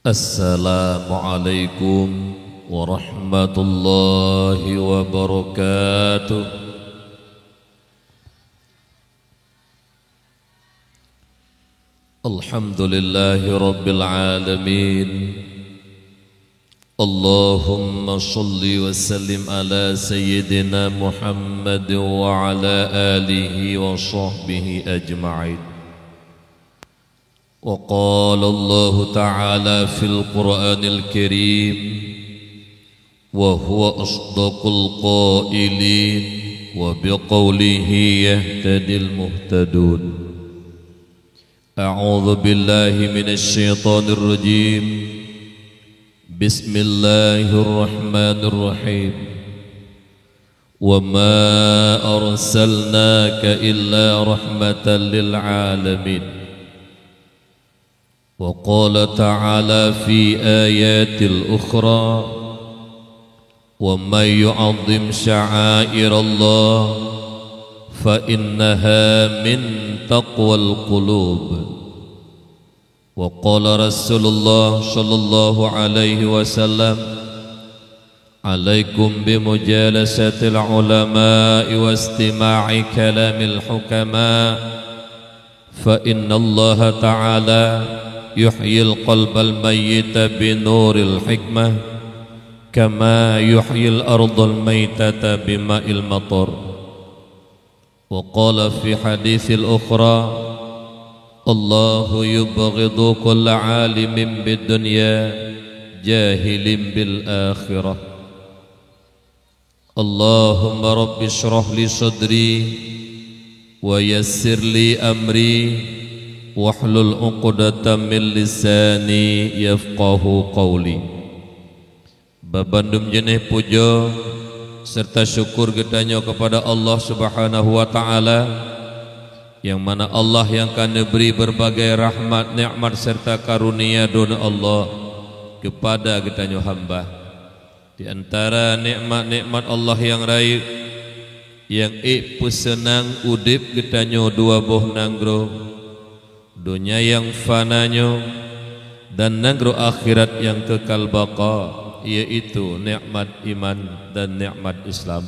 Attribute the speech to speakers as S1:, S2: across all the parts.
S1: Assalamualaikum warahmatullahi wabarakatuh. Alhamdulillahi rabbil alamin. Allahumma salli wa sallim ala sayyidina Muhammad wa ala alihi wa sahbihi ajma'in. وقال الله تعالى في القرآن الكريم وهو أصدق القائلين وبقوله يهتدي المهتدون. أعوذ بالله من الشيطان الرجيم. بسم الله الرحمن الرحيم. وما أرسلناك إلا رحمة للعالمين. وقال تعالى في آيات الأخرى ومن يعظم شعائر الله فإنها من تقوى القلوب. وقال رسول الله صلى الله عليه وسلم عليكم بمجالسة العلماء واستماع كلام الحكماء فإن الله تعالى يحيي القلب الميت بنور الحكمة كما يحيي الأرض الميتة بماء المطر. وقال في حديث الأخرى الله يبغض كل عالم بالدنيا جاهل بالآخرة. اللهم رب اشرح لي صدري ويسر لي أمري wahlul 'uqdatam min lisani yafqahu qawli. Babandum jenih puja serta syukur gedanya kepada Allah Subhanahu wa taala, yang mana Allah yang akan beri berbagai rahmat, nikmat serta karunia dona Allah kepada gedanya hamba. Di antara nikmat-nikmat Allah yang raya yang pesenang udip gedanya dua buah nanggro, dunia yang fananya dan negeri akhirat yang kekal baqa, yaitu nikmat iman dan nikmat Islam.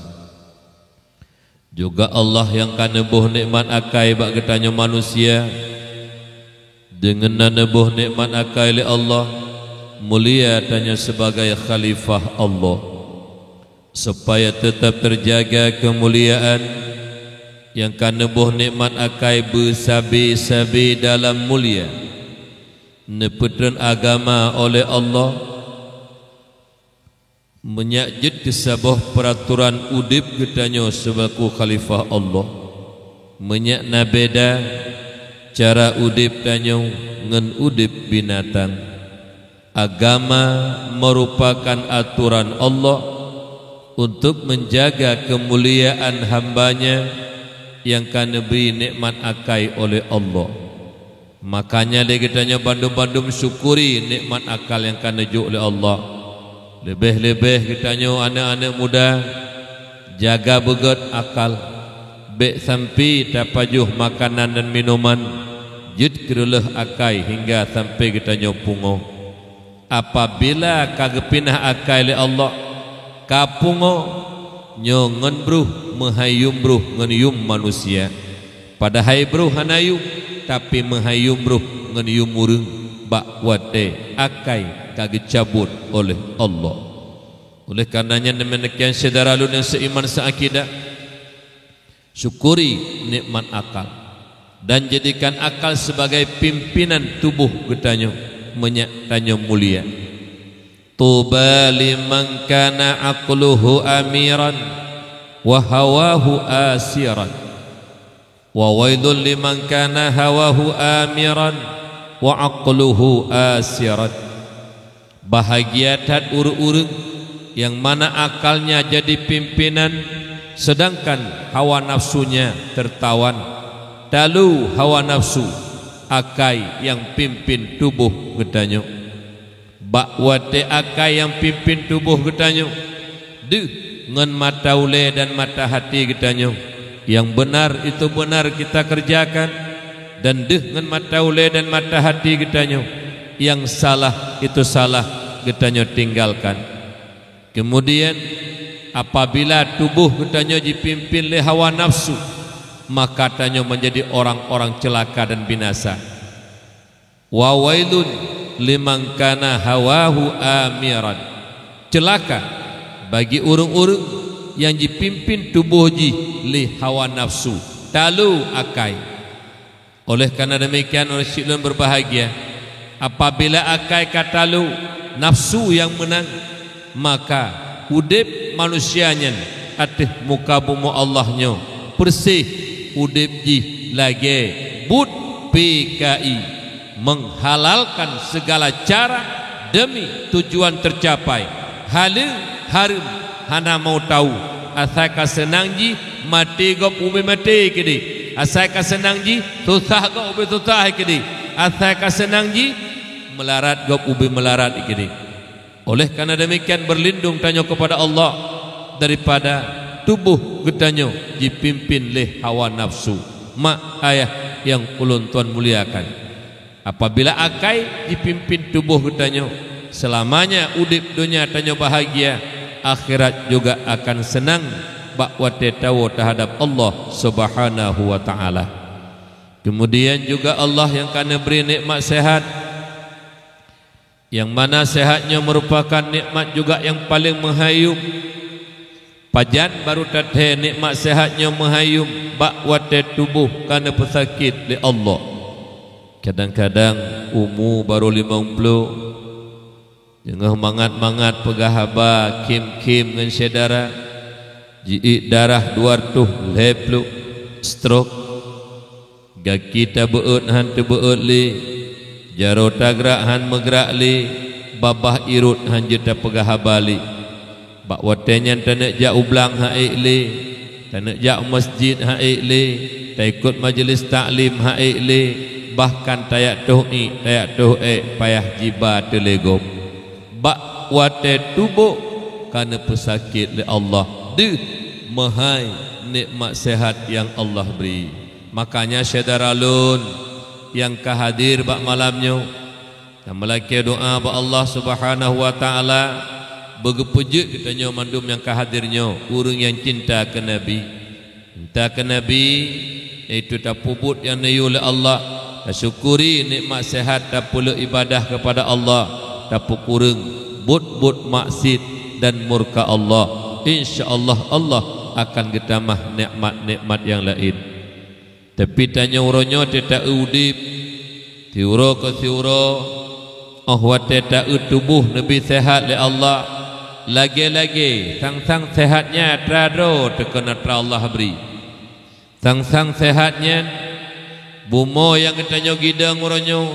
S1: Juga Allah yang kanebuh nikmat akai bak getanya manusia, dengan nanebuh nikmat akai li Allah mulia tanya sebagai khalifah Allah, supaya tetap terjaga kemuliaan yang kanebuh nikmat akai bersabi-sabi dalam mulia nepetren agama oleh Allah, menyakjud kesabuh peraturan udip gedanya sebagai khalifah Allah, menyakna beda cara udip danyo ngen udip binatang. Agama merupakan aturan Allah untuk menjaga kemuliaan hambanya yang kana beri nikmat akai oleh Allah. Makanya dia katanya bandum-bandum syukuri nikmat akal yang kana ju oleh Allah. Lebih-lebih katanya anak-anak muda jaga begot akal, baik sampai tapajuh makanan dan minuman jud kerulah akai hingga sampai katanya pungo. Apabila kagepinah akai oleh Allah kapungo nyongen bruh menghayum bruh ngenium manusia, padahal bruh hanayum tapi menghayum bruh ngenium urang bak wate akai kage cabut oleh Allah. Oleh karenanya demikian saudara lu yang seiman seakidah, syukuri nikmat akal dan jadikan akal sebagai pimpinan tubuh getanya menyatanya mulia. Tuba liman kana aqluhu amiran wa hawahu asiran, wa wailul liman kana hawahu amiran wa aqluhu asiran. Bahagia tat urung-urung yang mana akalnya jadi pimpinan sedangkan hawa nafsunya tertawan. Dalu hawa nafsu akai yang pimpin tubuh gedanyo, bak wate akai yang pimpin tubuh gedanyo, deh ngan mata ule dan mata hati gedanyo. Yang benar itu benar kita kerjakan, dan deh ngan mata ule dan mata hati gedanyo yang salah itu salah getanyo tinggalkan. Kemudian apabila tubuh getanyo dipimpin oleh hawa nafsu, maka tanyo menjadi orang-orang celaka dan binasa. Wa wailun liman kana hawahu amiran. Celaka bagi orang-orang yang dipimpin tubuh ji li hawa nafsu, talu akai. Oleh karena demikian oleh syaitan berbahagia apabila akai katalu nafsu yang menang, maka udip manusianya atih muka bumi Allahnya bersih, udip ji lagi but PKI menghalalkan segala cara demi tujuan tercapai. Halu harum hana mau tahu asal ka senang ji mati gop ube mati kedi, asal ka senang ji susah gop ube susah kedi, asal ka senang ji melarat gop ube melarat kedi. Oleh karena demikian berlindung tanyo kepada Allah daripada tubuh getanyo dipimpin oleh hawa nafsu. Mak ayah yang ulun tuan muliakan, apabila akai dipimpin tubuh getanyo, selamanya udip dunia tanyo bahagia, akhirat juga akan senang bakwa tahu terhadap Allah Subhanahu wa taala. Kemudian juga Allah yang kana beri nikmat sehat, yang mana sehatnya merupakan nikmat juga yang paling menghayum. Pajan baru tathe nikmat sehatnya menghayum bakwa tubuh kana pesakit li Allah. Kadang-kadang umur baru 50, jangan mangat-mangat pegahaba kim-kim dengan saudara, jiik darah 200 leplu stroke, gaki ta beut han tu beut li, jaro ta gerak han megrak li, babah irut han jeta pegahaba li. Bak watenyan tanak jak ublang haik li, tanak jak masjid haik li, ta ikut majlis taklim haik li, bahkan tayak tuhi tayak tuhe payah jiba telegop. Bak wate tubuh karena pesakit oleh Allah de mahai nikmat sehat yang Allah beri. Makanya saudara lun yang kahadir bak malamnya, yang melaki doa bak Allah Subhanahu wa taala, begepejut kitanya mandum yang kahadirnya urang yang cinta ke Nabi. Cinta ke Nabi itu tak puput yang nayu oleh Allah, tak syukuri nikmat sehat, tak pula ibadah kepada Allah, tak kurang but maksud dan murka Allah. InsyaAllah Allah akan getamah nikmat-nikmat yang lain. Tapi tanya uronyo tidak udip tiuro ke tiuro, ahwat tidak tubuh Nabi sehat oleh Allah. Lagi-lagi sang-sang sehatnya terado terkena Allah beri. Sang-sang sehatnya bumo yang ketanya gidang uronyo,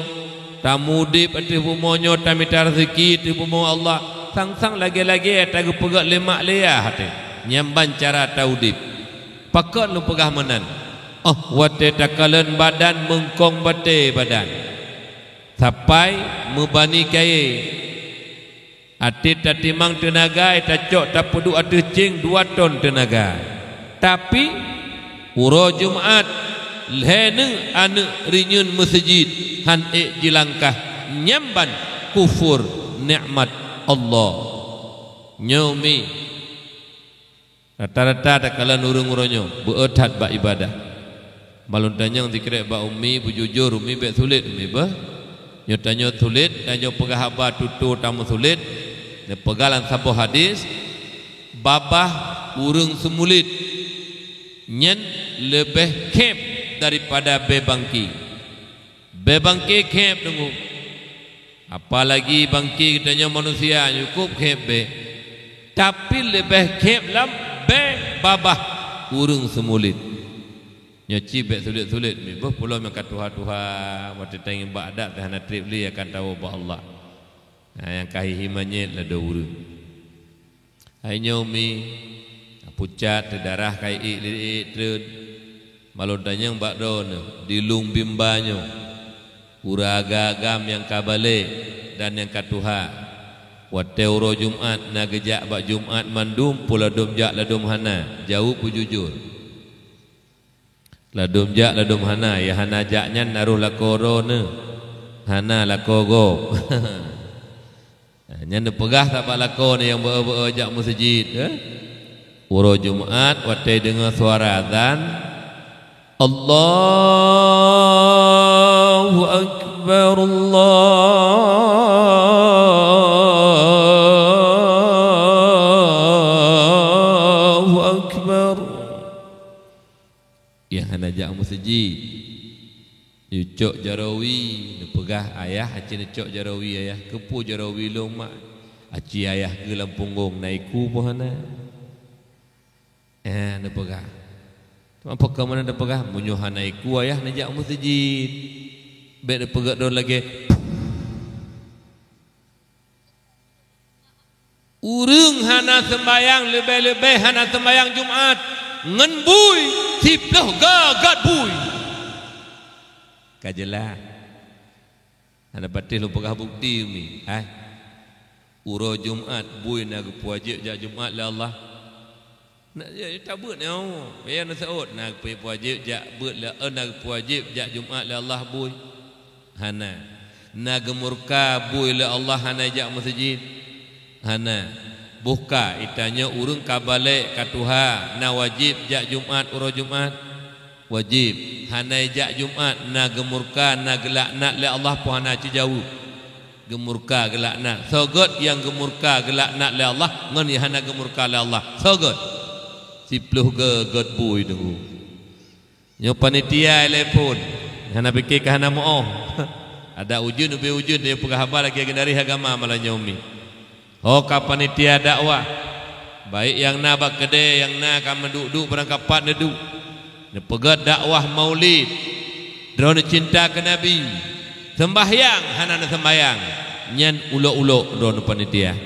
S1: tamudip ati bumonyo tamita rezeki ti bumo Allah. Sang-sang lagi-lagi tagu pegak lemak leah hati nyamban cara taudip pakak lu pegah menan. Oh wate takalan badan mengkong bate badan sampai mubani kai ati tatimang tenaga tacok tapudu ati cing 2 ton tenaga, tapi uro Jumat lene anu rinyun masjid han jilangkah nyamban kufur nikmat Allah nyomi rata-rata tak kalah urung-urunyo beetat bak ibadah malun tanyang dikira bak umi bujujur umi bek sulit umi bah nyotanyo sulit tanyo pegahaba tutu tamu sulit ne pegalan sabuh hadis babah urung semulit nyen lebih kep daripada bebangki. Bebangki kep tunggu. Apalagi bangki katanya manusia cukup kep be. Tapi lebih kep lam be babah urung semulit. Nyaci be sulit-sulit mi boh pulau yang katuha-tuha waktu tengin ba'dak tahana trip li akan tahu ba Allah. Nah, yang kahi himanyet la do urung. Hai nyomi pucat darah kai ik treun malon danyang bakdo dilung bimbanyo uraga agam yang kabale dan yang katuha wate uro Jumat na gejak bak Jumat mandum pula dum jak ladum hana jauh pujujur ladum jak ladum hana ya hana jaknya naruh lakoro ne hana lako go. Nyanda pegah tak pak lako ni yang ber jak masjid uro Jumaat watai dengar suara azan Allahu akbar Allahu akbar. Yang hana jak masjid cok jarawi pegah ayah aci cok jarawi ayah kepu jarawi long mak aci ayah ke lampunggung naiku pohana na pegah apa ke mana na pegah munyuhan naiku ayah najak masjid bet pegak don lagi urang hana sembayang lebih-lebih hana sembayang Jumaat ngan bui tiplah gagat bui kajelah ada batis lupa bukti ni uro Jumaat bui nak puajib jak Jumaat la Allah nak tak buat ni ya nak saud nak puajib jak buat la nak puajib jak Jumaat la Allah bui hana nak murka bui la Allah hana jak masjid hana buka itanya urang kabalik ka Tuhan na wajib jak Jumaat uro Jumaat wajib hanai jak Jumaat na gemurka na gelaknat le Allah pun hana ci jauh gemurka gelaknat sogot yang gemurka gelaknat le Allah ngan hana gemurka le Allah sogot sipluh ge god bui tu nyo panitia le pun hana fikir ke hana moh ada ujun ubi ujun dia pegah habar lagi dari agama malah nyomi ka panitia dakwah baik yang na bak kedai yang na kam duduk berangkapat neduk pegat dakwah maulid drone cinta ke Nabi sembahyang hana sembahyang nyan ulok-ulok drone panitia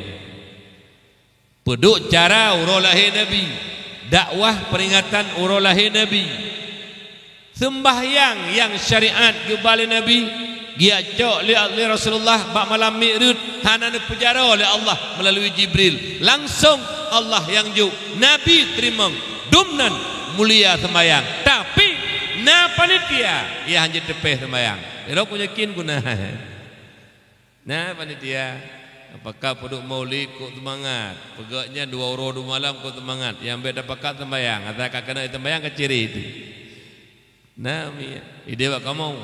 S1: peduk cara urang lahir Nabi dakwah peringatan urang lahir Nabi sembahyang yang syariat kembali Nabi dia cok li Rasulullah bak malam Mi'raj hana penjara oleh Allah melalui Jibril langsung Allah yang juk Nabi terima dumnan mulia sembahyang tapi na panitia ia hanya tepeh sembahyang ero punya kin guna na panitia apakah peduk maulid kok semangat pegaknya 2 orang 2 malam kok semangat yang beda pakat sembahyang atau kena sembahyang ke ciri itu na mi ide bak kamu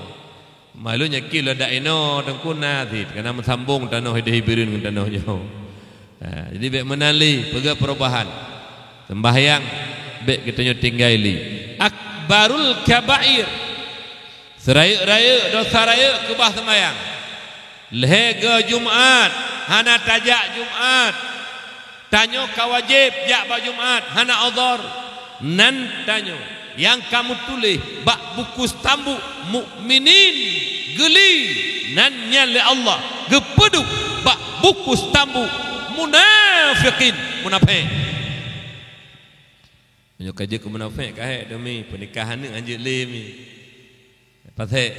S1: malunya kilo dak ino tengkuna tit kena sambung tanah hibirin dengan tanahnya jadi bek menali pegak perubahan sembahyang bek kita tinggali akbarul kabair seraya-raya dosa raya kebah sembahyang lehega Jumaat hana tajak Jumaat tanyo kawajib jak ba Jumaat hana azhar nan tanyo yang kamu tulis bak buku stambu mukminin geli nan nyale Allah gepeduk bak buku stambu munafikin munafik menyo kaje ke munafik kahe demi pernikahan ni anjir le mi pasal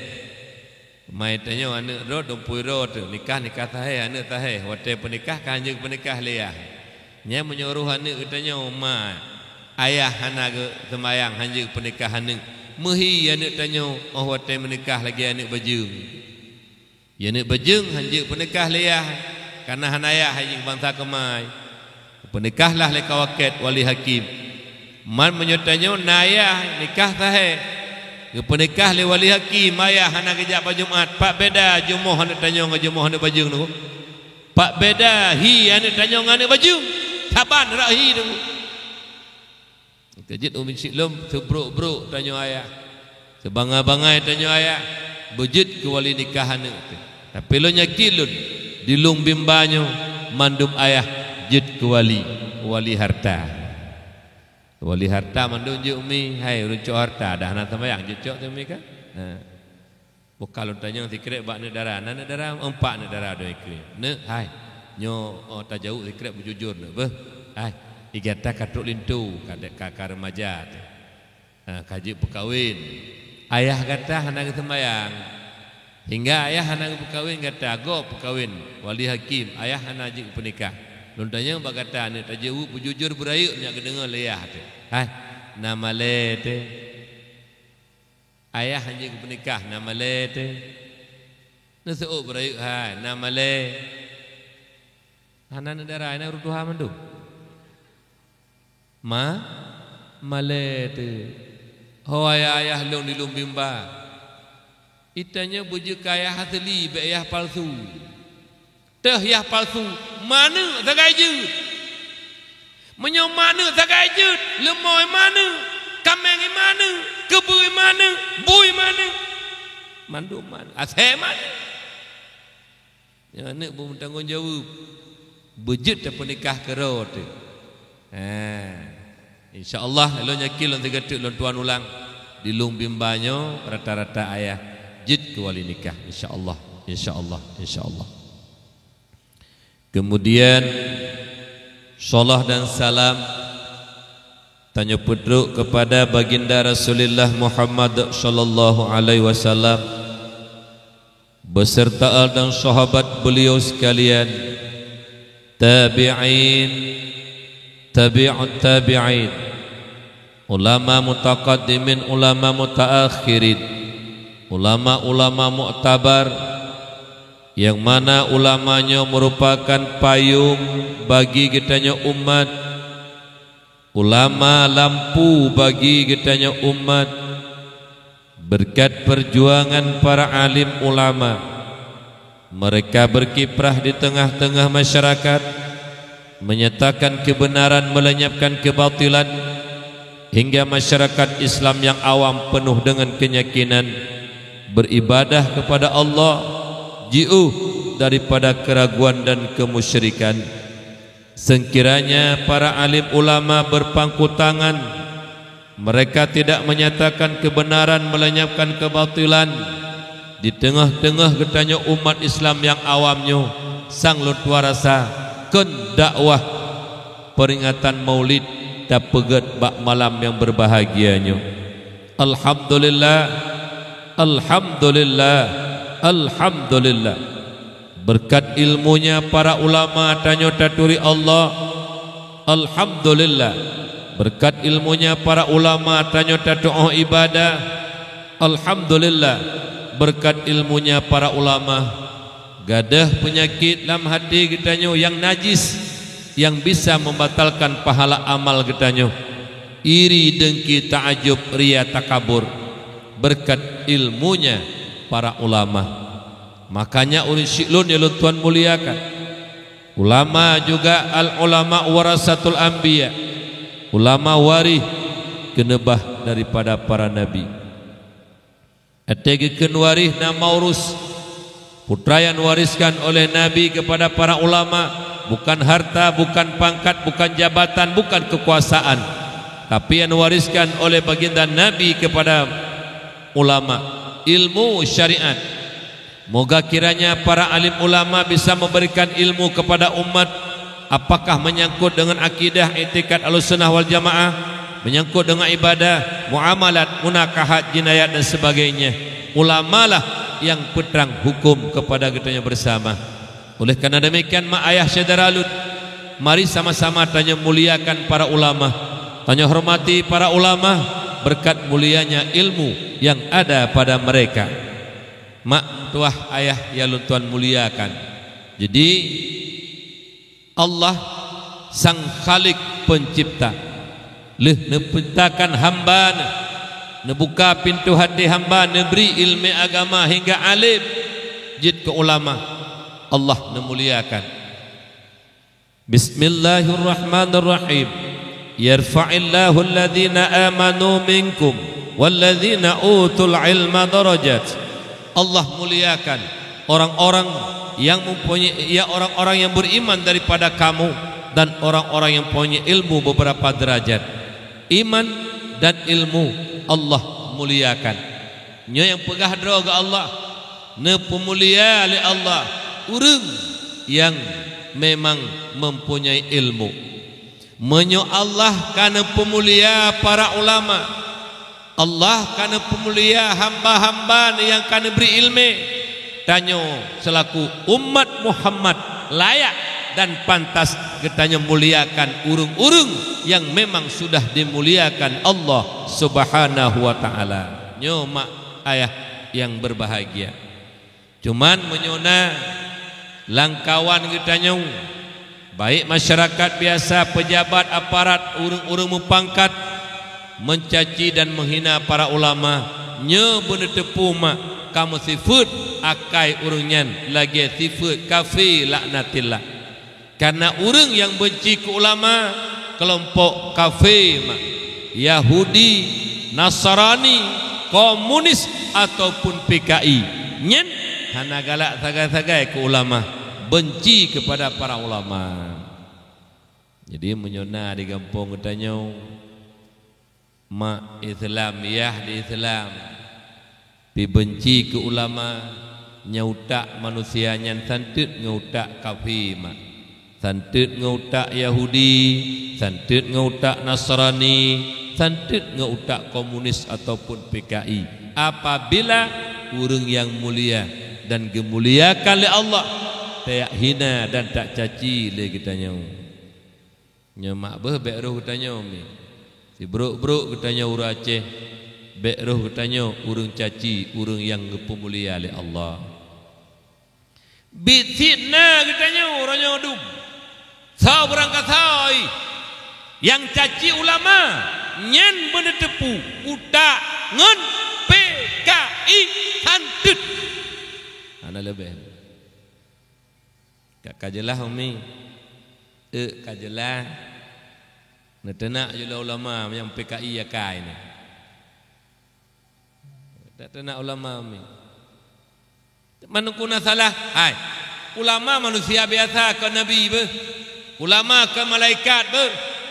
S1: mai tanyo anak rod dompui rod nikah tahe anak tahe wate pernikah kan je pernikah le nya menyuruh anak tanyo ma ayah hana ke sembayang hanya pernikahan ni mehi anak tanyo wate menikah lagi anak bajung ya anak bajung hanya pernikah le karena hanaya hanya bangsa kemai pernikahlah le kawaket wali hakim man menyertanya naya nikah tahe pernikah le wali hakim ayah hana kejak pada Jumaat pak beda jumuh hana tanya dengan jumuh hana bajung tu pak beda hi hana tanya dengan bajung saban rahi tu kejit umi siklum sebruk-bruk tanya ayah sebangai-bangai tanya ayah bejit ke wali nikah hana tapi lo nyakilun dilung bimbanyo mandum ayah jid ke wali harta wali harta mandum je umi hai runcuk harta dah nak sembahyang je cok tu umi kan bukan tanya sikret bak negara empat negara do ikri ne hai nyo tajau sikret bujujur ne beh hai igata katuk lintu kadek kakak remaja kaji perkahwin ayah kata hendak sembahyang hingga ayah hendak perkahwin kata go perkahwin wali hakim ayah hendak ajak pernikah lontanya bak kata ne tajau bujujur berayu nya kedengar leyah tu hai nama le te ayah hanya pernikah nama le te Nasu'uk berayuk hai nama le hanan darah na rutuha mandu male tu hoaya ayah long di lum bimba itanya buju kaya hatli be ayah palsu teh yah palsu mana tagai je menyom mana tagai je lemoy mana kameng mana kebui mana bui mana mandu mana ashe mana ya nak pun tanggungjawab bejut apa nikah kerot insyaallah elok nyakil lon tegatuk lon tuan ulang di lung bimbanyo rata-rata ayah jid ke wali nikah insyaallah insyaallah. Kemudian salat dan salam tanya pedruk kepada baginda Rasulullah Muhammad sallallahu alaihi wasallam beserta al dan sahabat beliau sekalian, tabi'in, tabi'ut tabi'in, ulama mutaqaddimin, ulama mutaakhirin, ulama-ulama mu'tabar, yang mana ulamanya merupakan payung bagi kitanya umat, ulama lampu bagi kitanya umat, berkat perjuangan para alim ulama. Mereka berkiprah di tengah-tengah masyarakat, menyatakan kebenaran, melenyapkan kebatilan, hingga masyarakat Islam yang awam penuh dengan keyakinan beribadah kepada Allah, jauh daripada keraguan dan kemusyrikan. Sekiranya para alim ulama berpangku tangan, mereka tidak menyatakan kebenaran, melenyapkan kebatilan di tengah-tengah getanya umat Islam yang awamnya, sang luar rasa kun dakwah peringatan Maulid dan pegat bak malam yang berbahagianya. Alhamdulillah, alhamdulillah, alhamdulillah. Berkat ilmunya para ulama tanya taturi Allah, alhamdulillah. Berkat ilmunya para ulama tanya doa ibadah, alhamdulillah. Berkat ilmunya para ulama gadah penyakit dalam hati kitanya yang najis, yang bisa membatalkan pahala amal kitanya, iri, dengki, ta'ajub, riya, takabur. Berkat ilmunya para ulama. Makanya ulun syi'lun ya Tuhan muliakan, ulama juga al-ulama warasatul anbiya, ulama warih kenebah daripada para nabi. Ategikan warih na maurus, putra yang wariskan oleh nabi kepada para ulama, bukan harta, bukan pangkat, bukan jabatan, bukan kekuasaan, tapi yang wariskan oleh baginda nabi kepada ulama, ilmu syariat. Moga kiranya para alim ulama bisa memberikan ilmu kepada umat, apakah menyangkut dengan akidah, i'tikad Ahlussunnah wal Jamaah, menyangkut dengan ibadah, muamalat, munakahat, jinayat dan sebagainya. Ulamalah yang peterang hukum kepada kitanya bersama. Oleh karena demikian, mak ayah Syedaralut, mari sama-sama tanya muliakan para ulama, tanya hormati para ulama, berkat mulianya ilmu yang ada pada mereka. Mak tuah ayah ya Tuhan muliakan. Jadi Allah sang Khalik pencipta, leh nepentakan hamba, nebuka pintu hati hamba, neberi ilmu agama hingga alim, jid ke ulama. Allah memuliakan. Bismillahirrahmanirrahim. Yarfa'illahu alladhina amanu minkum walladhina utul ilma darajat. Allah muliakan orang-orang yang mempunyai, ya orang-orang yang beriman daripada kamu, dan orang-orang yang punya ilmu beberapa derajat. Iman dan ilmu Allah muliakan. Nya yang pegah dro ke Allah, ne pemulia oleh Allah urang yang memang mempunyai ilmu. Menyo Allah karena pemulia para ulama, Allah karena pemulia hamba-hamba yang karena beri ilmu. Tanyo selaku umat Muhammad layak dan pantas kitanya muliakan urung-urung yang memang sudah dimuliakan Allah Subhanahu wa taala. Nyo mak ayah yang berbahagia. Cuman menyona langkawan kita nyong, baik masyarakat biasa, pejabat, aparat, urang-urang mupangkat mencaci dan menghina para ulama, nya bener tepu mak kamu sifat akai urungnyan lagi sifat kafir laknatillah. Karena orang yang benci ke ulama, kelompok kafir mak, Yahudi, Nasrani, komunis ataupun PKI, nyen hana galak sagai-sagai ke ulama, benci kepada para ulama. Jadi menyona di kampung katanya mak Islam ya di Islam dibenci ke ulama, nyautak manusia nyan santut ngautak kafir mak, santut ngautak Yahudi, santut ngautak Nasrani, santut ngautak komunis ataupun PKI. Apabila orang yang mulia dan gemuliakan oleh Allah tak hina dan tak caci le kita nyau. Nyamak beh bek roh kita nyau mi. Si bruk-bruk kita nyau urang Aceh, bek roh kita nyau urang caci urang yang gemulia oleh Allah. Bititna kita nyau urang nyau dum. Sau berangkat sai yang caci ulama nyen bener tepu utak ngen PKI santut. Ana lebih kak kajelah umi kajelah nak jula ulama yang PKI akai ni tak tenak ulama umi mana kuna salah hai ulama manusia biasa ke nabi be, ulama ke malaikat be,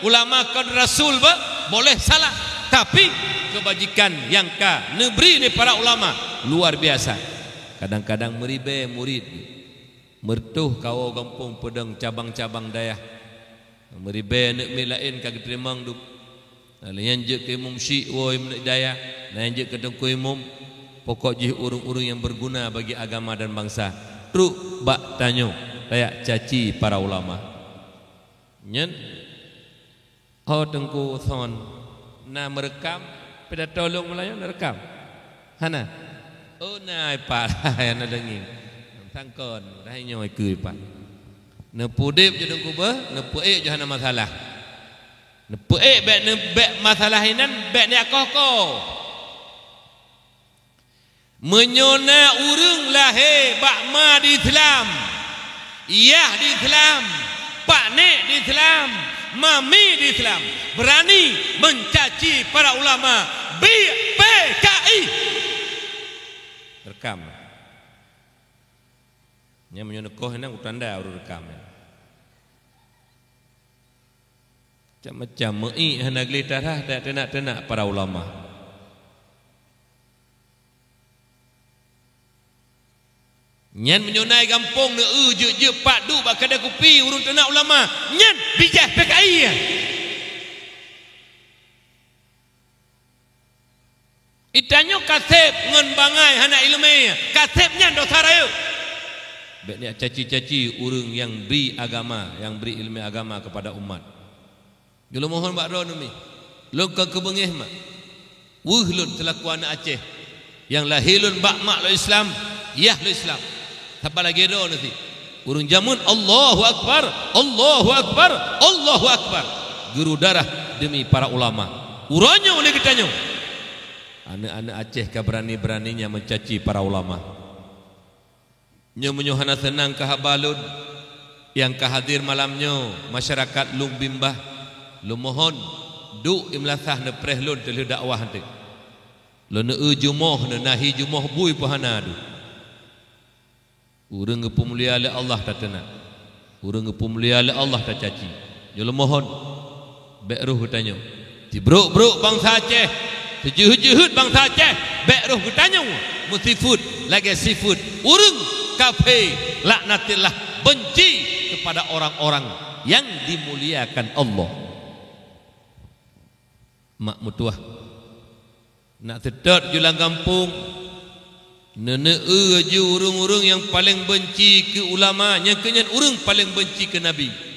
S1: ulama ke rasul be, boleh salah, tapi kebajikan yang ka negeri ni para ulama luar biasa. Kadang-kadang meribe murid mertuh kau kampung pedang cabang-cabang dayah meribe nak milain kagak teremang du lain je ke imam syik woi nak dayah lain je ke dengku imam pokok jih urung-urung yang berguna bagi agama dan bangsa truk bak tanyo dayak caci para ulama nyen ho dengku son na merekam pada tolong melayu merekam hana. Oh nai parah yang ada nging, tangkon, dah nyoi kui pak. Nepu dip jadi kubah, nepu je hana masalah. Nepu bek masalah inan bek ni akoh. Menyona urang lahir bakma di Islam, iyah di Islam, pak nek di Islam, mami di Islam, berani mencaci para ulama PKI. Rekam. Nya menyonekoh nang utanda urut rekam. Macam-macam mei hana gelitah tak tenak-tenak para ulama. Nyan menyonai kampung ne je pak du bak kada kopi urut tenak ulama. Nyan bijah PKI. Itanyo kasep ngen bangai hana ilmu kasepnya dosa raya. Bek ni caci-caci urang yang beri agama, yang beri ilmu agama kepada umat. Jolo mohon bak ro numi. Lon ka kebengih mak. Wuh lun selaku anak Aceh yang lahirun bak mak lo Islam, yah lo Islam. Siapa lagi ro nanti. Urang jamun Allahu akbar, Allahu akbar, Allahu akbar. Guru darah demi para ulama. Uranyo oleh kitanyo. Anak-anak Aceh ke berani-beraninya mencaci para ulama. Nyo menyuhana senang ke habalud yang kehadir malamnya masyarakat lung bimbah lu mohon du imlasah ne prehlun telu dakwah te. Lu ne jumoh ne nahi jumoh bui pahana du. Urang pemulia oleh Allah tak tenang. Urang pemulia oleh Allah tak caci. Yo lu mohon bek ruh tanyo. Dibruk-bruk bangsa Aceh. Sejuhut-juhut bangsa Aceh bek roh bertanya musifut lagi sifut urang kafir laknatillah benci kepada orang-orang yang dimuliakan Allah. Mak mutuah nak sedot julang kampung nenek je urang-urang yang paling benci ke ulama, yang kenyan urang paling benci ke Nabi.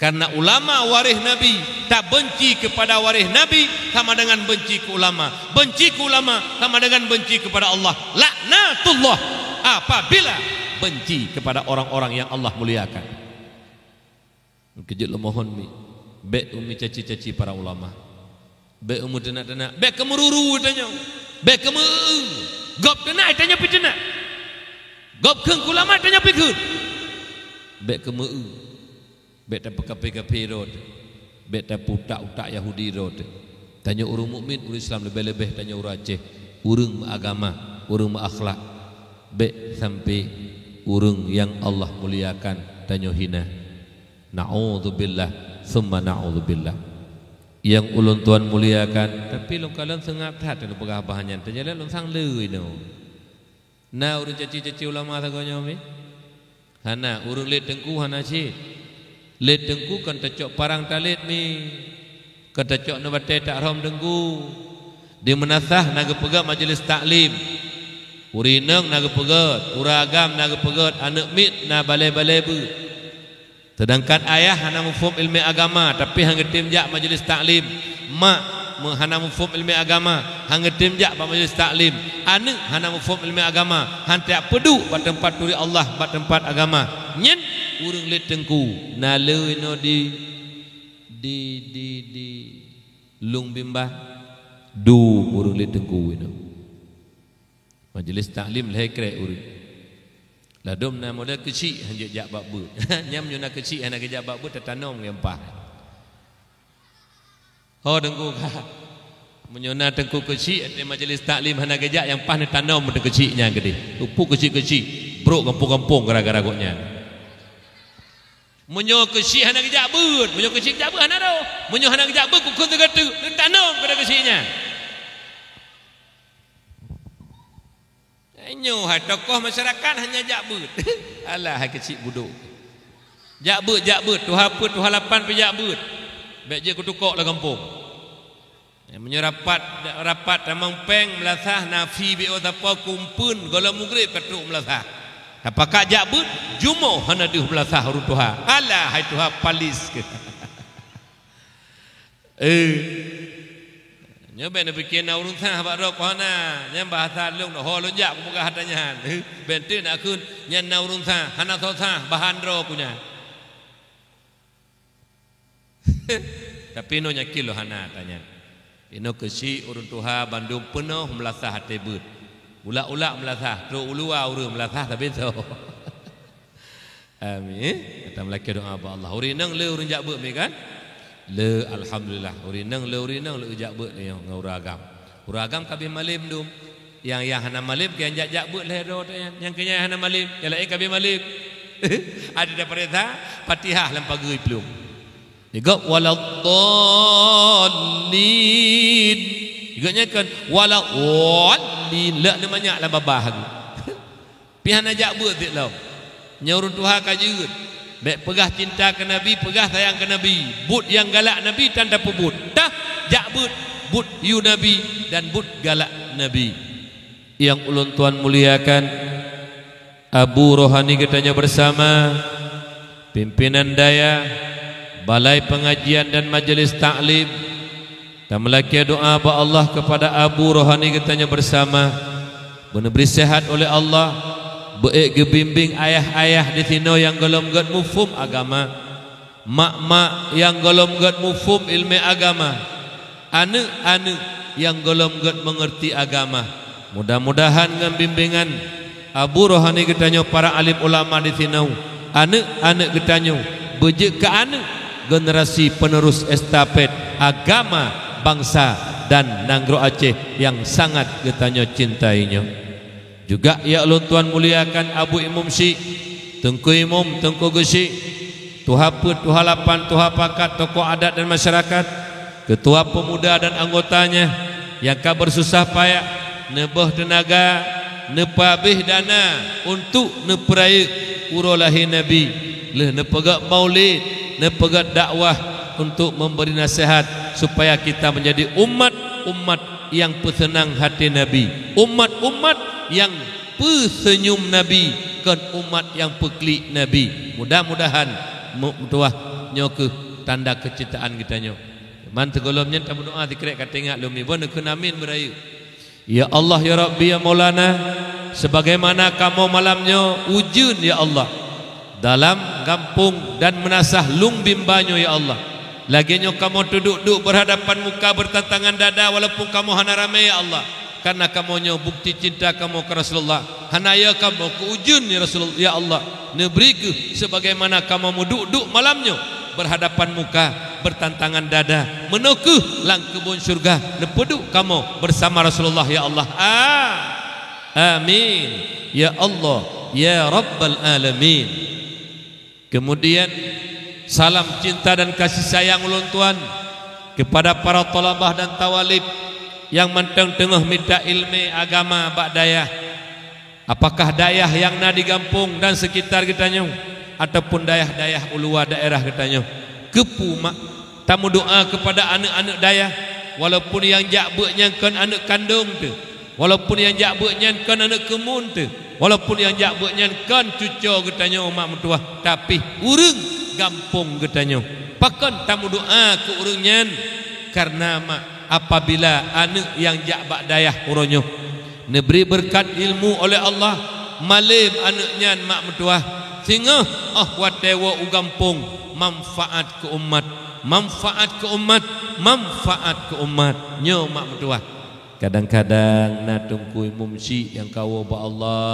S1: Karena ulama waris Nabi, tak benci kepada waris Nabi sama dengan benci ke ulama. Benci ke ulama sama dengan benci kepada Allah. Laknatullah. apabila benci kepada orang-orang yang Allah muliakan. Kejut lo mohon mi. Bek umi caci-caci para ulama. Bek umu tenak-tenak. Bek kemeruru tanya. Bek kemerung. Gop tenak tanya pi tenak. Gop keung ulama tanya pi keung. Bek kemerung. Bek tak pekape-kape rod. Bek tak utak-utak Yahudi rod. Tanya urang mukmin, urang Islam lebih-lebih tanya urang Aceh. Urang agama, urang akhlak. Bek sampai urang yang Allah muliakan tanya hina. Na'udzubillah. Summa na'udzubillah. Yang ulun tuan muliakan, tapi long kalian sengap tat lu pegah bahannya terjalan long sang leuy no. Na urang caci-caci ulama sagonya mi. Hana urang let tengku hana ci. Let tengku kan tecok parang talit mi. Kan tecok na bate tak rom tengku. Dia menasah naga pegat majlis taklim. Urineng naga pegat, uragam naga pegat, anak mit na balai-balai bu. Sedangkan ayah hana mufhum ilmu agama tapi hang getim jak majlis taklim. Mak hana mufhum ilmu agama hang getim jak majlis taklim. Anak hana mufhum ilmu agama hang tak pedu bat tempat turi Allah bat tempat agama. Nyen urang let tengku na leuy no di lung bimbah du urang let tengku no. Majlis taklim leh krek urang. Lah dom na modal kecil hanya jak bab but. Nyam nyuna kecil hanya kerja bab but tertanam ngempah. Ho dengku ka. Menyuna tengku kecil di majlis taklim hanya kerja yang pah tanam modal kecilnya gede. Upu kecil-kecil, bro kampung-kampung gara-gara goknya. Menyo kecil hanya kerja but, menyo kecil kerja but hana do. Menyo hanya kerja but kukun tegatu tanam pada kecilnya. Nyo hai tokoh masyarakat hanya jakbut. Alah hai kecil buduk. Jakbut tuha put tuha lapan pi jakbut. Baik je kutukok lah kampung. Menyo rapat tamang peng melasah nafi bi otapa kumpun gola maghrib katuk melasah. Apakah jakbut jumo hana diu melasah urut tuha. Alah hai tuha palis ke. Nyoba nak fikir na urung sah bak rok hana nyam bahasa lung ho lonjak ku muka hatanya bente nak kun nyan na urung sah hana sah bahan ro punya. Tapi no nyakil lo hana tanya. Ino kesi urung tuha Bandung penuh melasah hati but. Ulak-ulak melasah, tro ulua urung melasah tapi so. Amin. Kita melaki doa ba Allah. Urinang le urung jak but mi kan? Le alhamdulillah urinang le ujak bet ni nguragam. Uragam kabeh malim dum. Yang hana malim ke jak bet le do yang kenya hana malim. Yalah kabeh malim. Ada dah perintah Fatihah lam pagi pelum. Juga waladdallin. Juga kan waladdallin la namanya la babah. Pi hana jak bet dik law. Nyorun Tuhan kajut. Baik pegah cinta ke Nabi, pegah sayang ke Nabi. But yang galak Nabi tanda pebut. Dah jak but you Nabi dan but galak Nabi. Yang ulun tuan muliakan, Abu Rohani katanya bersama pimpinan daya balai pengajian dan majlis taklim. Dan melaki doa ba Allah kepada Abu Rohani katanya bersama meneberi sehat oleh Allah. Baik gebimbing ayah-ayah di sini yang golom gat mufhum agama, mak-mak yang golom gat mufhum ilmu agama, anak-anak yang golom gat mengerti agama. Mudah-mudahan dengan bimbingan Abu Rohani katanya para alim ulama di sini, anak-anak katanya bejek ke anak generasi penerus estafet agama bangsa dan Nanggro Aceh yang sangat katanya cintainya. Juga ya Allah tuan muliakan Abu Imam Syekh, Tengku Imam, Tengku Gesi, Tuha Put, Tuha Lapan, Tuha Pakat, tokoh adat dan masyarakat, ketua pemuda dan anggotanya yang kau bersusah payah nebah tenaga, nepabih dana untuk neperaya urolahi Nabi, leh nepegak maulid, nepegak dakwah untuk memberi nasihat supaya kita menjadi umat-umat yang pesenang hati Nabi, umat-umat yang pesenyum Nabi, kan umat yang peklik Nabi. Mudah-mudahan tuah nyoke tanda kecintaan kita nyo. Man tegolomnya tak berdoa dikrek kata ingat lumi bon ke amin beraya. Ya Allah ya Rabbi ya Maulana, sebagaimana kamu malamnya ujun ya Allah dalam kampung dan menasah lung bimbanyo ya Allah. Laginya kamu duduk berhadapan muka bertantangan dada walaupun kamu hana ramai ya Allah. Karena kamunya bukti cinta kamu ke Rasulullah. Hanaya kamu ke ujun ya Rasulullah ya Allah. Nebriku sebagaimana kamu duduk malamnya berhadapan muka bertantangan dada menukuh lang kebun syurga nepeduk kamu bersama Rasulullah ya Allah. Amin ya Allah ya Rabbal Alamin. Kemudian salam cinta dan kasih sayang ulun tuan kepada para talabah dan tawalib yang menteng tengah minta ilmu agama bak dayah. Apakah dayah yang na di kampung dan sekitar kitanya ataupun dayah-dayah ulua daerah kitanya. Kepu mak tamu doa kepada anak-anak dayah walaupun yang jakbeknya kan anak kandung tu, walaupun yang jakbeknya kan anak kemun tu, walaupun yang jakbeknya kan cucu kitanya mak mertua, tapi urang kampung kitanya. Pakan tamu doa ke urangnya karena mak apabila anak yang jakbak dayah uronyo neberi berkat ilmu oleh Allah malim anaknya mak mertua sehingga watewa ugampung manfaat ke umat, manfaat ke umat, manfaat ke umat nyo mak mertua. Kadang-kadang na tungkui mumsi yang kawo ba Allah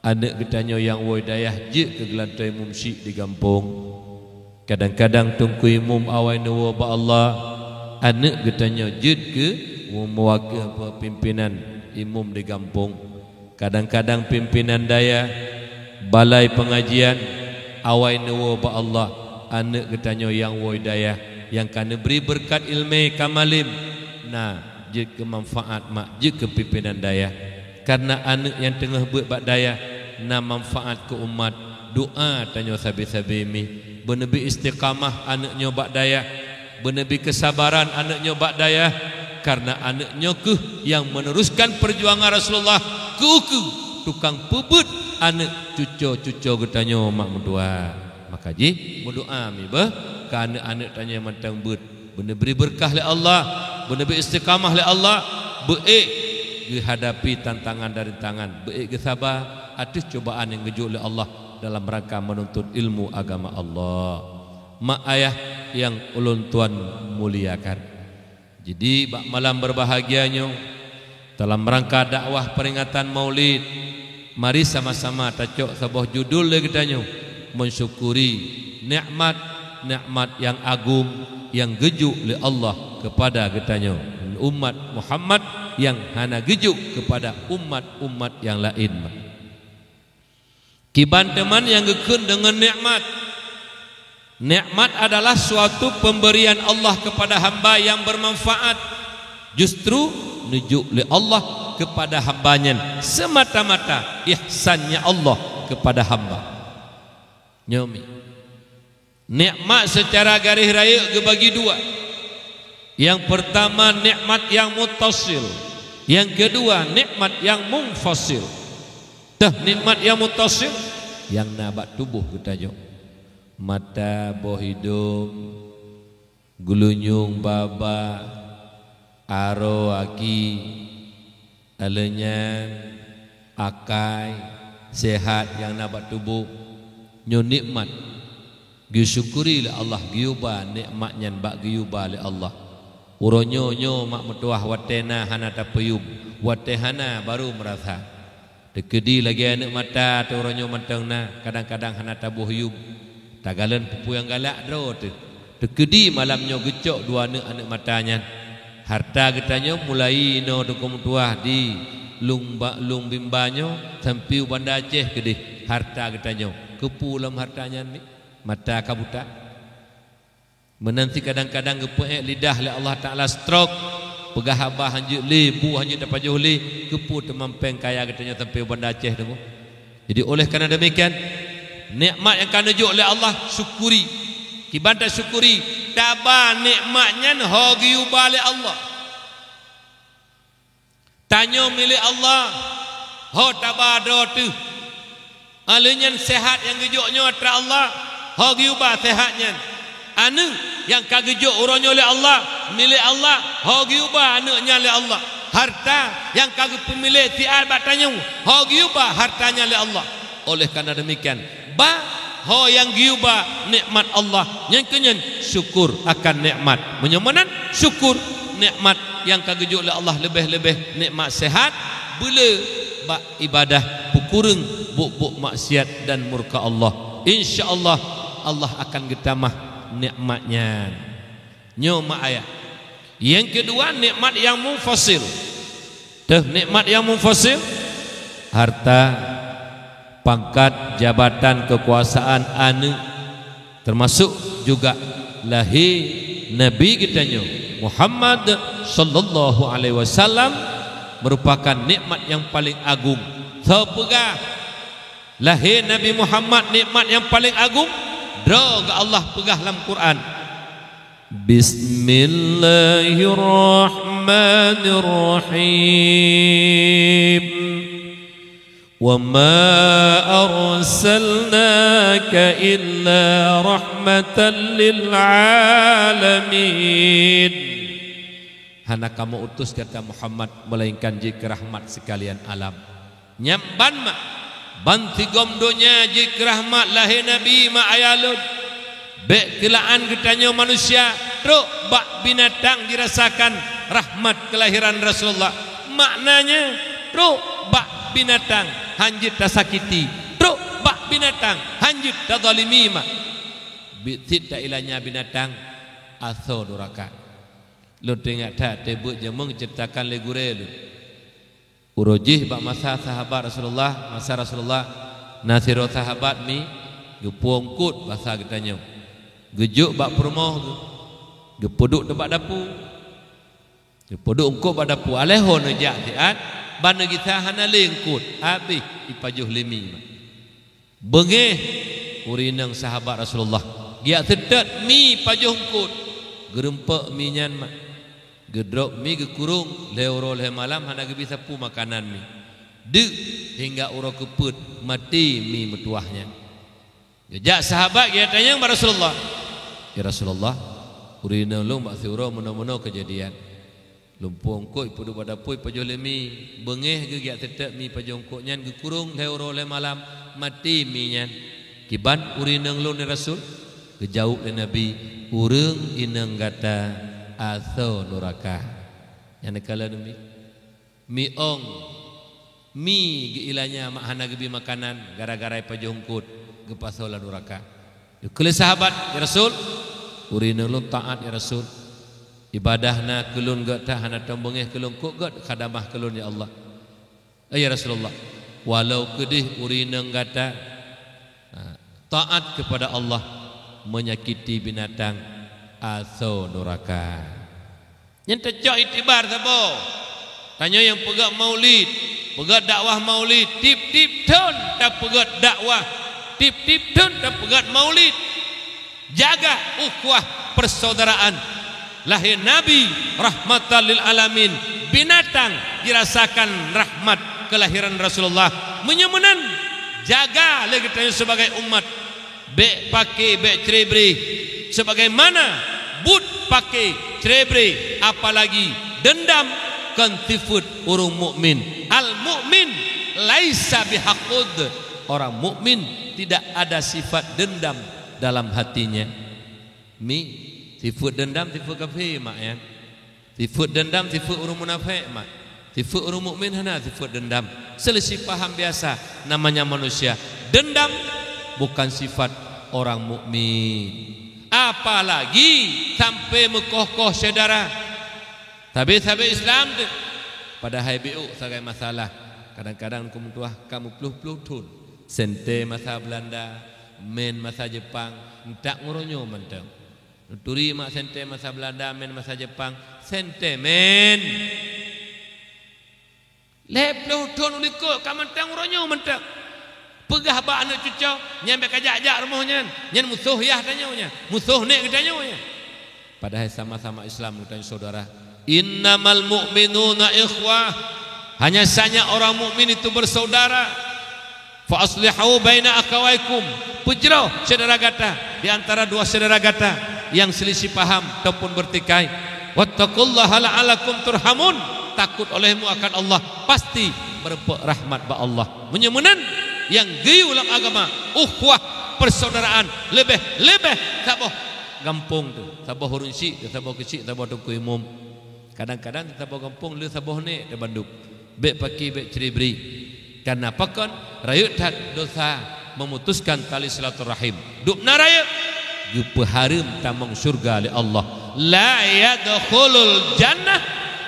S1: anak kitanya yang woi dayah je ke gelantai mumsi di kampung. Kadang-kadang tungkui mum awai nawa ba Allah anak kitanya je ke mewakil pimpinan imam di kampung. Kadang-kadang pimpinan daya balai pengajian awai nawa ba Allah anak kitanya yang woi daya yang kana beri berkat ilmu kamalim nah je ke manfaat mak je ke pimpinan daya karena anak yang tengah buat bak daya na manfaat ke umat. Doa tanya sabi-sabi mi benebi istiqamah anaknya bak daya, benebi kesabaran anaknya bak daya karena anaknya ke yang meneruskan perjuangan Rasulullah ke tukang pebut anak cucu-cucu getanya mak mendua. Maka ji berdoa mi bah ke anak-anak tanya mantang bet bener beri berkah le Allah, bener beri istiqamah le Allah, baik dihadapi tantangan dari tangan, baik sabar atas cobaan yang gejuk le Allah dalam rangka menuntut ilmu agama Allah. Mak ayah yang ulun tuan muliakan. Jadi bak malam berbahagianya dalam rangka dakwah peringatan Maulid, mari sama-sama tacok sebuah judul lagi tanya mensyukuri nikmat yang agung yang gejuk oleh Allah kepada kitanya umat Muhammad yang hana gejuk kepada umat-umat yang lain. Kiban teman yang gekun dengan nikmat. Nikmat adalah suatu pemberian Allah kepada hamba yang bermanfaat. Justru nujuk oleh Allah kepada hambanya semata-mata ihsannya Allah kepada hamba. Nyomi nikmat secara garis raya dibagi dua. Yang pertama nikmat yang muttasil, yang kedua nikmat yang munfasil. Dah nikmat yang muttasil yang nabat tubuh kita jo. Mata, boh hidung, gulunyung baba, aro aki, alenya, akai, sehat yang nabat tubuh. Nyo nikmat disyukuri le Allah giuba nikmatnya bak giuba le Allah. Uronyo nyo mak metuah watena hana tapayub, watehana baru merasa. Dekedi lagi anak mata tu uronyo matangna kadang-kadang hana tabuh yub. Tagalan pupu yang galak dro tu. Dekedi malamnya gecok dua anak matanya. Harta getanya mulai no dokum tuah di lung bimbanyo sampai Banda Aceh kedih harta getanya. Kepulam hartanya ni mata kabuta menanti kadang-kadang gepuek lidah le Allah Taala stroke pegah abah hanjuk lebu hanjuk dapat jauh le kepu temampeng kaya katanya sampai Banda Aceh tu. Jadi oleh kerana demikian nikmat yang kana juk oleh Allah syukuri. Kibanda syukuri taba nikmatnya hogi ubale Allah. Tanya milik Allah ho taba do tu. Alanya sehat yang gejoknya atra Allah hogi ubah sehatnya. Anu yang kagejuk uronyo oleh Allah milik Allah hogi ubah anaknya oleh Allah. harta yang kagak pemilik tiar batanya ho giuba hartanya oleh Allah. Oleh karena demikian ho yang giuba nikmat Allah yang kenyan syukur akan nikmat menyemenan syukur nikmat yang kagak oleh Allah lebih-lebih nikmat sehat bila bak ibadah pukureng buk-buk maksiat dan murka Allah. InsyaAllah Allah akan getamah nikmatnya. Nyoma ayat. Yang kedua nikmat yang munfasil. Nikmat yang munfasil harta, pangkat, jabatan, kekuasaan termasuk juga lahir Nabi kita Muhammad sallallahu alaihi wasallam merupakan nikmat yang paling agung. Terpegah lahir Nabi Muhammad nikmat yang paling agung. Droga Allah pegah dalam Quran. Bismillahirrahmanirrahim. Wa ma arsalnaka illa rahmatan lil alamin. Hana kamu utus kata Muhammad melainkan jika rahmat sekalian alam. Nyamban mak banti gomdonya jika rahmat lahir Nabi mak ayalud. Bek kelaan ketanya manusia truk bak binatang dirasakan rahmat kelahiran Rasulullah. Maknanya truk bak binatang hanjit tasakiti, truk bak binatang hanjit tadzalimi mak. Tidak ilahnya binatang atau duraka. Lu tengok tak tebuk je menceritakan legure lu. Urujih bak masa sahabat Rasulullah, masa Rasulullah nasiro sahabat mi gepongkut bahasa ketanya. Gejuk bak permoh tu. Gepoduk tempat dapur. Gepoduk engkau bak dapur. Aleho nejak tiat. Bana kita hana lengkut. Habis ipajuh limi. Bengih urinang sahabat Rasulullah. Dia tedat mi pajuh engkut. Gerempak mi nyan mak. Gedrok mi gekurung. Leoro leh malam hana gebisa pu makanan mi. Dek hingga ura keput. Mati mi metuahnya. Gejak sahabat dia tanya kepada Rasulullah. Ya Rasulullah, urina lu mak siura mena-mena kejadian. Lumpung koi pudu pada pui pajo lemi, bengeh ge giat tetek mi pajo kok nyan ge kurung leuro le malam mati mi nyan. Kiban urina lu ni Rasul, gejauh le Nabi, urang inang gata atau nuraka. Yang kala demi mi ong mi ge ilanya mak hana ge makanan gara-gara pajo ngkut ge pasola nuraka. Kele sahabat ya Rasul, urina lu taat ya Rasul. Ibadahna kelun gak tak hana tombongeh kelun kok gak khadamah kelun ya Allah. Ya Rasulullah, walau kedih urina gata taat kepada Allah menyakiti binatang atau neraka. Yang tercok itibar sabo. Tanya yang pegat maulid, pegat dakwah maulid, tip-tip ton tak pegat dakwah, tip-tip ton tak pegat maulid. Jaga ukhuwah persaudaraan. Lahir Nabi rahmatan lil alamin. Binatang dirasakan rahmat kelahiran Rasulullah. Menyemenan jaga lagi tanya sebagai umat. Bek pakai bek cerebri. Sebagaimana but pakai cerebri. Apalagi dendam kan tifut urung mukmin. Al mukmin laisa bihaqud. Orang mukmin tidak ada sifat dendam dalam hatinya. Mi tifut dendam tifut kafir mak ya. Tifut dendam tifut urung munafik mak. Tifut urung mukmin hana tifut dendam. Selisih paham biasa namanya manusia. Dendam bukan sifat orang mukmin. Apalagi sampai mekoh-koh saudara. Tapi Islam tu pada HBU sebagai masalah. Kadang-kadang kamu peluh-peluh tun. Sente masa Belanda, men masa Jepang, tak nguronyo mentang. Nuturi mak sente masa Belanda, men masa Jepang, sente men. Lepluh tun ulikut, kamantang nguronyo mentang. Pegah ba anak cucu, nyampe kajak-jak rumahnya, nyan musuh yah tanyanya, musuh nek tanyanya. Padahal sama-sama Islam tanya saudara. Innamal mu'minuna ikhwah. Hanya saja orang mukmin itu bersaudara. Fa aslihu baina akhawaikum. Pujro saudara gata di antara dua saudara gata yang selisih paham ataupun bertikai. Wattaqullaha la'alakum turhamun. takut olehmu akan Allah, pasti berbuat rahmat ba Allah. Menyemenan yang giu dalam agama, ukhuwah persaudaraan, lebih taboh gampung tu, taboh hurun syik, taboh kecil, taboh tungku umum. Kadang-kadang taboh gampung le taboh ni de banduk. Bek paki bek ceribri. Karena pakon rayut tak dosa memutuskan tali silaturahim. Duk naraya jupa harim tamang surga oleh Allah. La yadkhulul jannah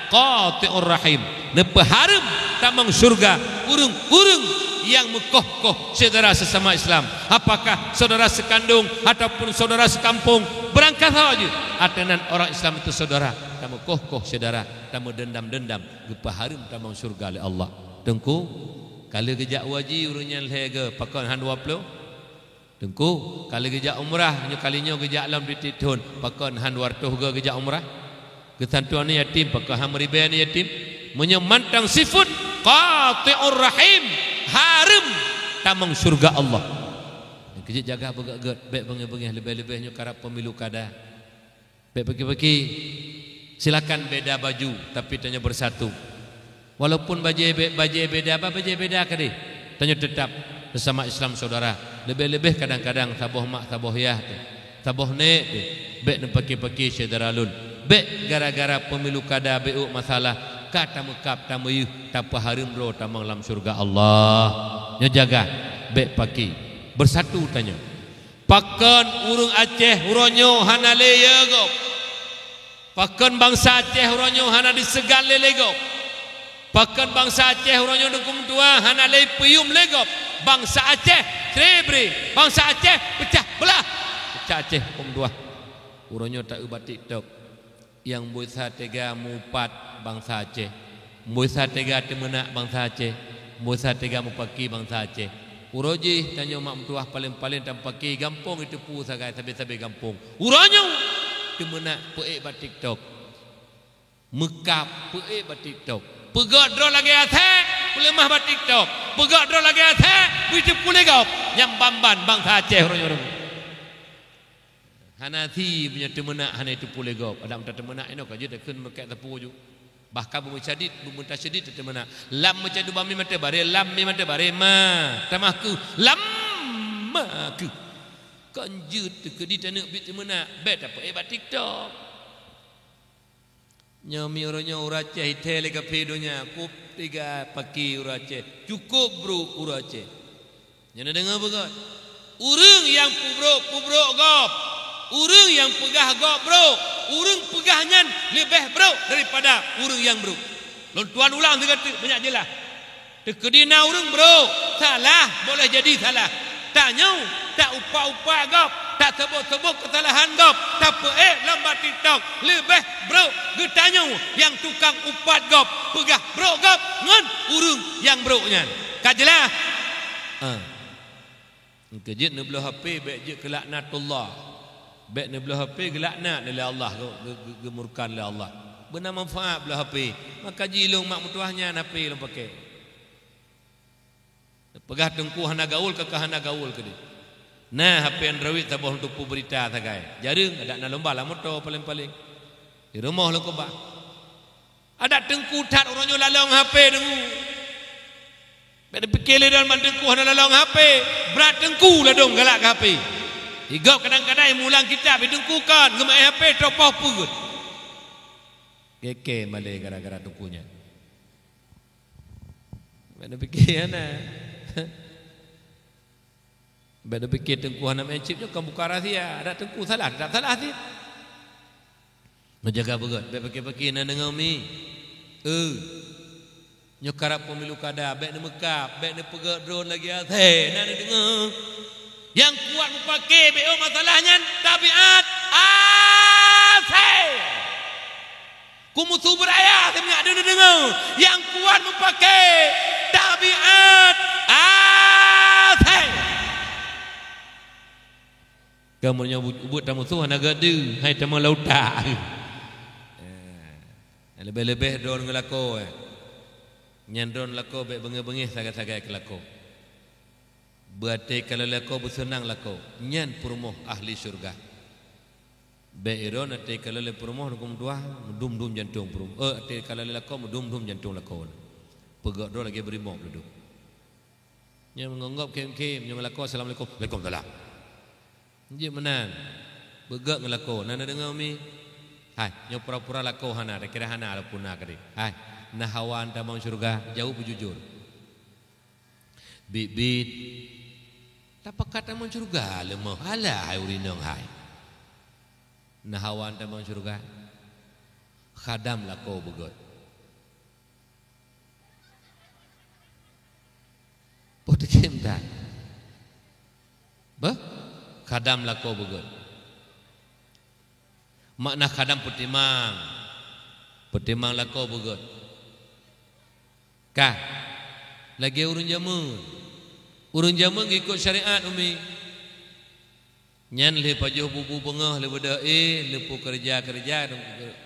S1: qati'ur rahim. Nepa harim tamang surga urung-urung yang mekoh-koh saudara sesama Islam. Apakah saudara sekandung ataupun saudara sekampung, berangkat saja atanan orang Islam itu saudara. Tamu koh-koh saudara, tamu dendam-dendam jupa harim tamang surga oleh Allah. Tengku kalau gejak waji urungnya lege pakon han 20. Tengku kalau gejak umrah nya kalinya gejak alam dititun pakon han 200 ge gejak umrah. Ketentuan yatim pakon han ribe ni yatim menyemantang sifat qati'ur rahim, harim tamang surga Allah. Kejak jaga begak-gak baik bengih-bengih lebih-lebihnya karap pemilu kada. Baik pagi-pagi silakan beda baju tapi tanya bersatu. Walaupun baju beda apa baju beda kadi, tanya tetap bersama Islam saudara. Lebih-lebih kadang-kadang taboh mak taboh yah tu, taboh ne tu, bek ne paki-paki saudara lun, bek gara-gara pemilu kada beu masalah, kata mekap tamu yu tapa harim ro tamang lam surga Allah. Nya jaga bek paki bersatu tanya. Pakon urung Aceh uronyo hana leya go. Pakon bangsa Aceh uronyo hana disegal lego. Pakan bangsa Aceh uronyo dukum tua hana lei peyum legop. Bangsa Aceh trebre, bangsa Aceh pecah belah. Pecah Aceh kum dua. Uronyo tak ubat TikTok. Yang buisa tega mupat bangsa Aceh. Buisa tega temenak bangsa Aceh. Buisa tega mupaki bangsa Aceh. Uroji tanya mak mentuah paling-paling tampaki gampung itu pu sagai sabe-sabe gampung. Uronyo temenak peik bat TikTok. Mekap peik bat TikTok. Pegat draw lagi athek pelemah bat TikTok. Pegat draw lagi athek bitu pulegop yang bamban bangsa Aceh orang-orang. Hanathi punya temenak hana itu pulegop. Ada mudah temenak ino kaje dak keun mekat tepu ju. Bahkan bumusyadid bumutasyadid temenak. Lam macam du bami mata bare lam mi mata bare ma. Tamahku lam maku. Kanjut ke di tanah bit temenak. Bet apa bat TikTok. Nyami orangnya urace hitel lega pedonya kup tiga paki urace cukup bro urace. Jangan dengar begat. Urang yang pubro gop. Urang yang pegah gop bro. Urang pegahnya lebih bro daripada urang yang bro. Lalu tuan ulang dia kata banyak jelas. Dekedina urang bro salah boleh jadi salah. Tak nyau tak upa-upa gop. Tak tebuk-tebuk kesalahan gop. Tak lambat TikTok. Lebih bro getanya yang tukang upat gop. Pegah bro gop ngan urung yang bro nya. Kajelah. Kejit ne belah HP baik je kelaknatullah. Baik ne belah HP gelaknat oleh Allah, gemurkan oleh Allah. Benar manfaat belah HP. Maka jilung mak mutuahnya HP lo pakai. Pegah tengku hana gaul ke hana gaul ke dia. Nah HP Android tabah untuk berita sagai. Jarang ada nak lomba lah motor paling-paling. Di rumah lo kobak. Ada tengku tat orangnya lalong HP dengu. Bada fikir dalam tengku hana lalong HP. Berat tengku lah dong galak ke HP. Igap kadang-kadang mulang kitab tengku kan gemak HP tropah pugut. Keke malai gara-gara tengkunya. Bada fikir ana. Bada fikir tengku hana mencipnya kan buka rahsia. Ada tengku salah, tak salah sih. Menjaga begat. Bada fikir-fikir nak dengar mi. Nyokarap pemilu kada, baik ni mekap, baik ni pegat drone lagi atheh, nak dengar. Yang kuat pakai BO masalahnya tabiat atheh. Kumutu beraya, saya menyak dengar. Yang kuat pakai tabiat atheh. Kamu nyebut tamu tu hana gadu, hai tamu lauta. Lebih-lebih drone ngelako. Nyandron lako baik bengih-bengih sagai-sagai ke lako. Berarti kalau lako bersenang lako, nyan perumoh ahli syurga. Beiron ate kalau le perumoh hukum dua dum jantung perum. Ate kalau le lakon dum jantung lakon. Pegak do lagi berimok duduk. Nya menganggap kem-kem nya lakon assalamualaikum. Waalaikumsalam. Je menan. Begak ngelakon. Nana dengar mi. Hai, nya pura-pura lakon hana kira hana lapuna kadi. Hai, nahawan tamang syurga jauh berjujur. Bit tapak kata mang syurga lemah. Alah hai urinong hai. Nahawan tamang syurga khadam lako begot potekem dah khadam lako begot makna khadam petimang lako begot kah lagi urun jamun ikut syariat umi nyan le pajuh bubu bengah le beda le pu kerja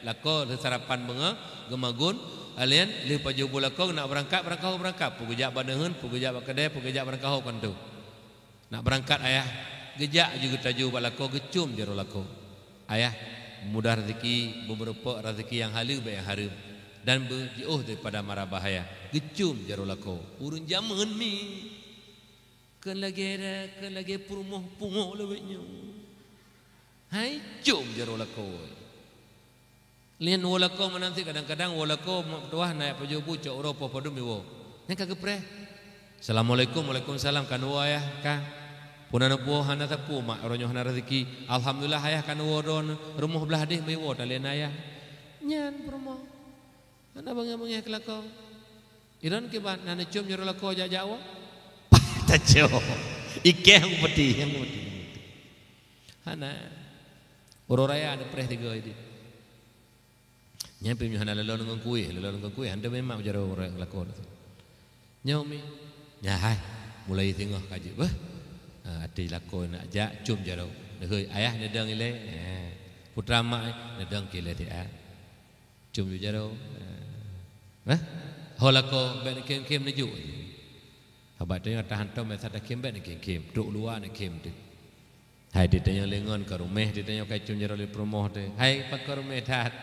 S1: lako le sarapan bengah gemagun alien le pajuh bulako nak berangkat pu gejak badeun pu gejak kedai pu gejak berangkat kan tu nak berangkat ayah gejak juga taju balako gecum jero lako ayah mudah rezeki beberapa rezeki yang halus baik yang harum dan berjauh daripada mara bahaya gecum jero lako urun zaman mi kan lagi perumoh pungo lebihnya. Hai jom jaro lako. Lian walako menanti kadang-kadang walako tuah naik pajubu cok Eropa padum iwo. Nek kagak pre. Assalamualaikum waalaikumsalam kan wa ya ka. Punana puo hana tapu mak ronyo hana rezeki. Alhamdulillah ayah kan wa don rumah belah deh iwo talian ayah. Nyan perumoh. Ana bangga kelako. Iran ke ban nana jom jaro lako jajawa. Tajo ike yang peti hana ororaya ada preh tiga ini nyampe hana lalu dengan kuih anda memang jaro orang lakon nyomi nyahai mulai tengah kaji ati lakon nak jak cum jaro heuy ayah nedang ile putra mak nedang kile dia cum jaro holako ben kem neju Habat dia tahan tau masa dah kembali nak kem, duk luar nak kem tu. Hai dia tanya lengan ke rumah, dia tanya kai cum jero le promoh tu. Hai pak rumah tat.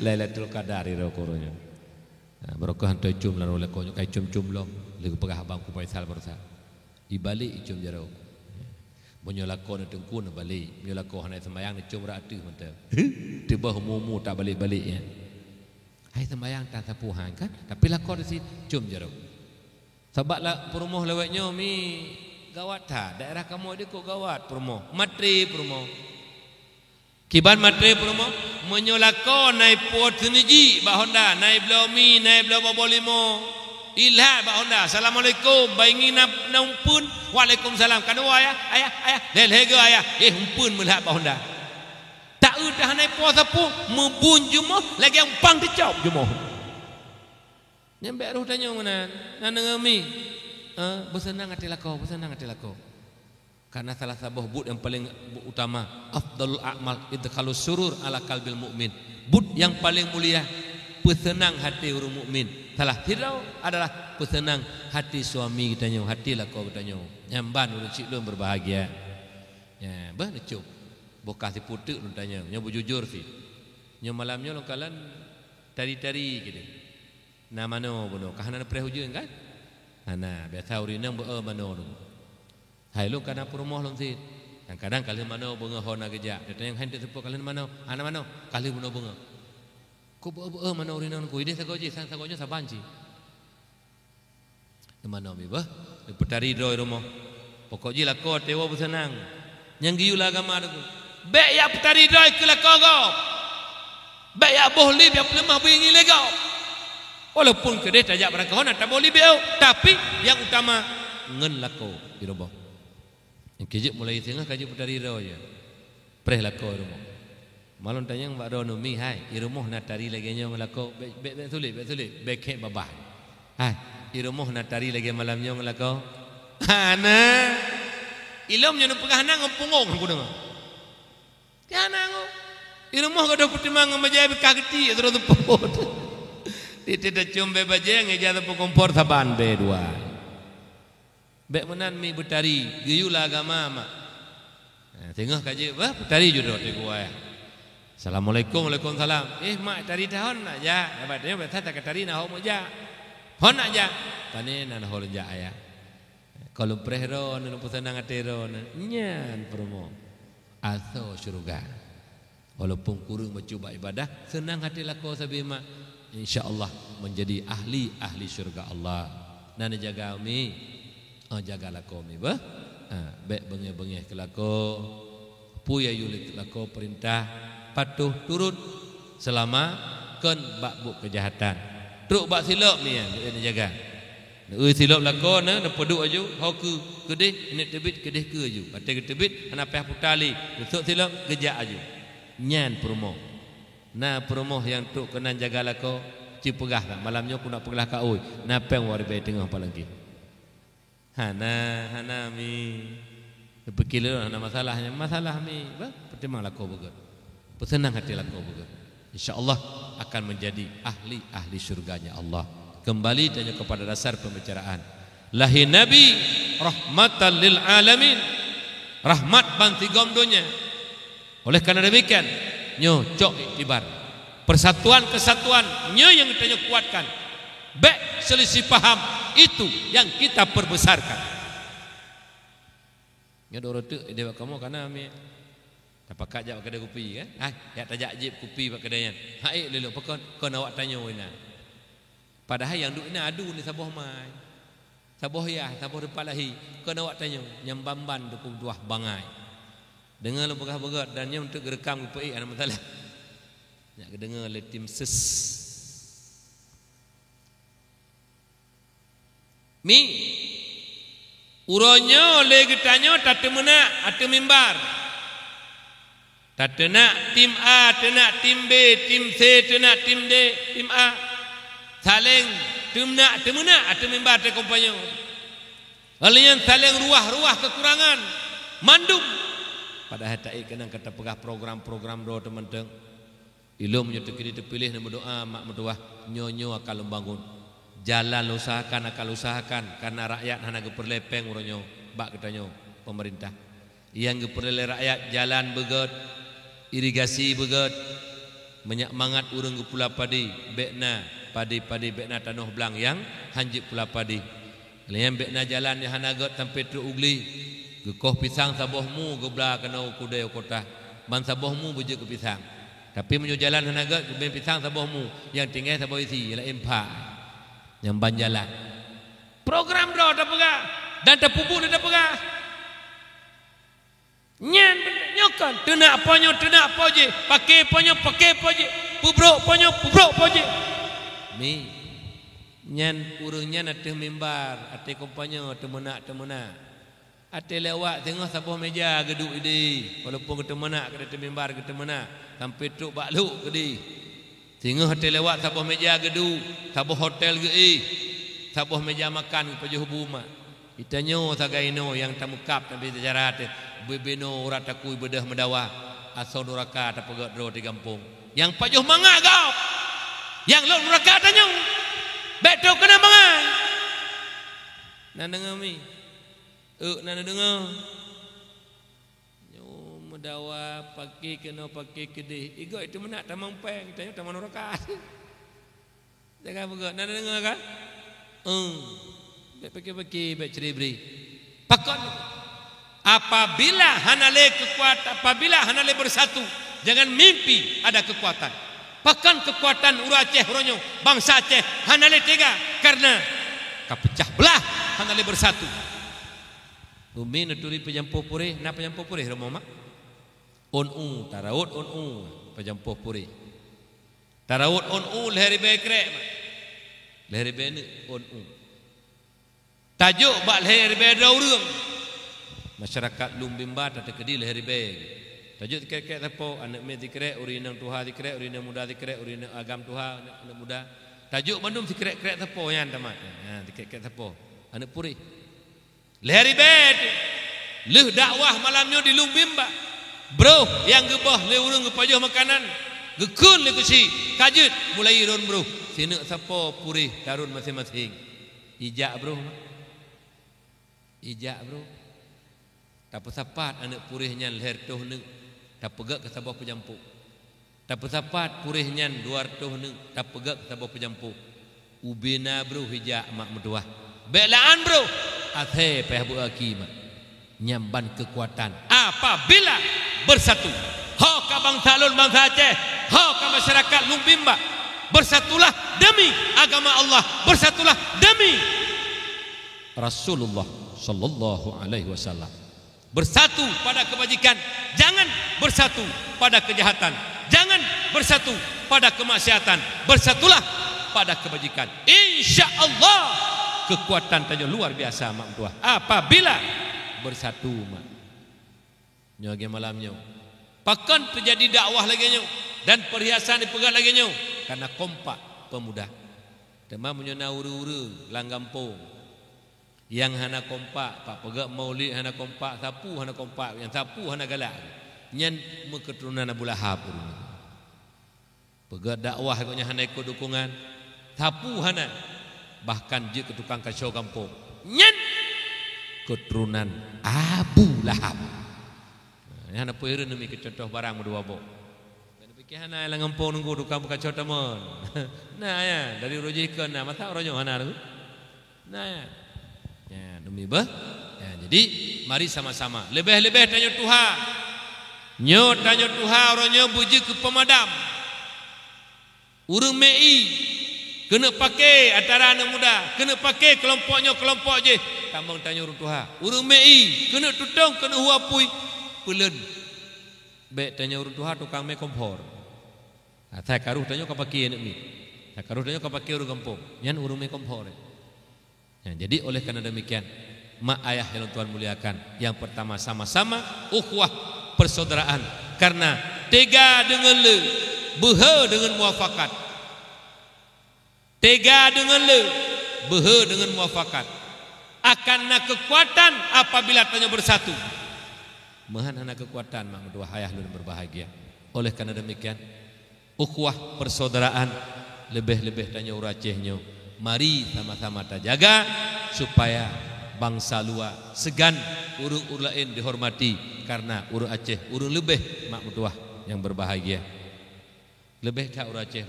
S1: Lailatul Qadar iro koronya. Barokah hantu cum lalu le konyo kai cum lom, le pegah abang ku Faisal bersa. Ibalik cum jero. Monyo lakon tengku na balik, monyo lakon hanai sembayang ni cum ra atu mantap. Tiba mumu tak balik-balik ya. Hai sembayang tak sapu hang kan, tapi lakon di cum jero. Sebablah perumoh lewatnya mi gawat tak daerah kamu dia kok gawat perumoh matri perumoh kiban matri perumoh menyolako naik pot seniji Mbak Honda naik blomi naik blo bobolimo ilhat Mbak Honda assalamualaikum baingi nampun waalaikumsalam kan ayah del hega ayah umpun melihat Mbak Honda tak udah naik pot sapu membun jumoh lagi yang pang dicop jumoh nyampe roh tanya mana nana ngami bersenang hati lako karena salah satu but yang paling utama afdalul a'mal idkhalus surur ala qalbil mukmin but yang paling mulia pesenang hati orang mukmin salah tirau adalah pesenang hati suami kita nyo hati lako kita nyo nyamban urang cik lum berbahagia ya bah necuk bokas si putuk lu tanya nya bujujur si nya malamnya lo kalan tari-tari gitu na mano bono kahana pre hujung kan ana biasa urinang be mano hai lu kana perumoh long sit yang kadang kali mano bunga hona geja datang yang hendak sepuk kali mano ana mano kali buno bunga ku be mano urinang ku ide sagoji sagonya sabanci mano mi bah petari do rumah pokoknya lah ko tewa bersenang yang giula agama tu be ya petari do ke la ko be ya boleh biar lemah bingi lego walaupun kedai tajak berangkau nak tak boleh biau tapi yang utama ngen lako di rumah yang kejut mulai tengah kajut petari do ya preh lako rumah malon tanya mbak do mi hai di rumah nak tari lagi nya lako be sulit be kek babah hai di rumah nak tari lagi malamnya lako ana ilom nya pegah nang pungong aku dengar kana ngo di rumah kada putimang majai kageti terus pot tidak cumbe baje ngejata kompor saban be dua be menan mi betari geyula agama mak tengah kaje bah betari jodoh te gua Assalamualaikum, waalaikumsalam. Mak tari tahun nak ja. Dapat dia betul tak tari nak hok ja. Hon nak ja. Tani nan hol ja ya. Kalau prehro nan pusanang atero nyan promo. Aso syurga. Walaupun kurang mencuba ibadah, senang hati lako sabima. InsyaAllah menjadi ahli syurga Allah. Nana jaga mi, jaga lako mi bah. Baik bengih-bengih ke lako, puya yulit lako perintah, patuh turut selama kon bak buk kejahatan. Truk bak silap mi yang jaga. Silap lako na peduk aju, hau kedih ini tebit kedih ke aju. Kata tebit ana peh putali, besok silap gejak aju. Nyan promo. Na promo yang truk kena jaga lako, ci pegah tak malamnya aku nak pegah ka oi. Na peng wari bae tengah palangki. Hana mi berkilo hana masalah mi bah pertimang lako begut pesenang hati lako begut insyaallah akan menjadi ahli syurganya Allah. Kembali tanya kepada dasar pembicaraan, lahi nabi rahmatan lil alamin, rahmat banti gomdonya. Oleh karena demikian nyo cok iktibar persatuan kesatuan nyo yang kita kuatkan. Baik selisih paham itu yang kita perbesarkan. Ya dorotu dewa kamu kana mi dapat kajak kedai kopi kan. Ya tajak jip kopi pak kedaian. Hai lelo pekon kon awak tanya ina. Padahal yang duk ina adu ni saboh mai. Saboh ya, saboh depalahi. Kon awak tanya nyambamban tu duah bangai. Dengar lu begah-begah dan nya untuk gerekam kopi ana masalah. Ya kedengar le tim ses. Mi uronyo le getanyo tate mena ate mimbar. Tate nak tim A, tenak tim B, tim C, tenak tim D, tim A. Saling temena ate mimbar te kompanyo. Alian saling ruah kekurangan. Mandum. Padahal tak kena kata pegah program-program do teman-teman. Ilmu nyo terpilih nama doa mak mendoah nyonyo akan membangun. Jalan usahakan akal usahakan karena rakyat hana geperlepeng uronyo bak ketanyo pemerintah yang geperle rakyat jalan beget irigasi beget banyak mangat urang gepula padi bekna padi bekna tanah belang yang hanjip pula padi yang bekna jalan yang hana got sampai tu ugli gekoh pisang sabohmu gebla kena kudai kota ban sabohmu buje ke pisang tapi menyo jalan hana got ke pisang sabohmu yang tinggal saboh isi ialah empa yang banjalan program do dah pegah dan dah pupuk dah pegah nyan nyokan tenak ponyo je pakai ponyo pubrok ponyo je mi nyan urungnya nateh mimbar ate kompanyo temena ate lewat tengah sabuh meja geduk idi walaupun ketemena ke mimbar ketemena sampai truk bakluk kedi tengah ate lewat sabuh meja geduk sabuh hotel ge sabuh meja makan pejuh buma itanyo sagaino yang tamukap nabi sejarah te bebeno urat takui bedah medawa asal duraka tapegat ro di kampung yang pejuh mangak kau yang lo duraka tanyo beto kena mangan nan dengar mi nan dengar nyo medawa pakai kena pakai kedih igo itu menak tamang peng tanyo tamang duraka jangan begot nan dengar kan pakai baik ceribri pakon apabila hanale bersatu jangan mimpi ada kekuatan pakan kekuatan ura Aceh ronyo bangsa Aceh hanale tega karena kapecah belah hanale bersatu umi naturi pejampo pure na pejampo pure romo mak taraut pejampo pure taraut leheri bekrek leheri bene tajuk bak leheri be daurung masyarakat lumbimba tata kedi leheri be tajuk kek tepo anak me dikrek urinang tuha dikrek urinang muda dikrek urinang agam tuha anak muda tajuk bandum dikrek tepo yan tamat dikek tepo anak puri leheri be leh dakwah malamnya di lumbimba bro yang gebah le urung gepajuh makanan gekun le kusi kajut mulai ron bro sini sapo puri darun masing-masing ijak bro tak pesapat anak purihnya leher tuh ne tak pegak ke sabah penjampuk Tak sapat purihnya 200 ni tak pegak tak pejampu. Ubina bro hijak mak mertua. Belaan bro. Athe peh bu aki mak. Nyamban kekuatan apabila bersatu. Ho ka bangsa Lun, bangsa Aceh, ho ka masyarakat Lumbimba, bersatulah demi agama Allah, bersatulah demi Rasulullah sallallahu alaihi wasallam. Bersatu pada kebajikan, jangan bersatu pada kejahatan, jangan bersatu pada kemaksiatan, bersatulah pada kebajikan. Insya-Allah kekuatan tanya luar biasa mak tua. Apabila bersatu mak. Nyo ge malamnya. Pakan terjadi dakwah lagi nyo dan perhiasan dipegang lagi nyo karena kompak pemuda. Tema menyona uru-uru langgampung. Yang hana kompak, pak pegak maulid hana kompak, sapu hana kompak, yang sapu hana galak. Nyen keturunan Abu Lahab. Pegak dakwah koknya hana ikut dukungan, sapu hana. Bahkan je ke tukang kacau kampung. Nyen keturunan Abu Lahab. Hana puireun demi contoh barang dua bok. Dan pikir hana lang kampung nunggu tukang kacau teman. Nah ya, dari rojikeun nah mata rojo hana tu. Nah ya. Ya, demi bah. Ya, jadi mari sama-sama lebih-lebih tanya Tuhan. Nyo tanya Tuhan orangnya buji ke pemadam. Urang mei kena pakai antara anak muda, kena pakai kelompoknya kelompok je. Tambang tanya urang Tuhan. Urang mei kena tutong kena huapui peleun. Baik tanya urang Tuhan tukang me kompor. Saya karuh tanya ka pakai anak mi. Saya karuh tanya ka pakai urang kampung. Nyan urang me kompor. Ya, jadi oleh karena demikian mak ayah yang Tuhan muliakan, yang pertama sama-sama ukhuwah persaudaraan, karena tega dengan le, beha dengan muafakat. Tega dengan le, beha dengan muafakat. Akanna kekuatan apabila tanya bersatu. Mahan hana kekuatan mak dua ayah lu berbahagia. Oleh karena demikian ukhuwah persaudaraan lebih-lebih tanya uracehnya. Mari sama-sama terjaga supaya bangsa luar segan urang lain dihormati, karena urang Aceh urang lebih mak mertua yang berbahagia. Lebih tak urang Aceh.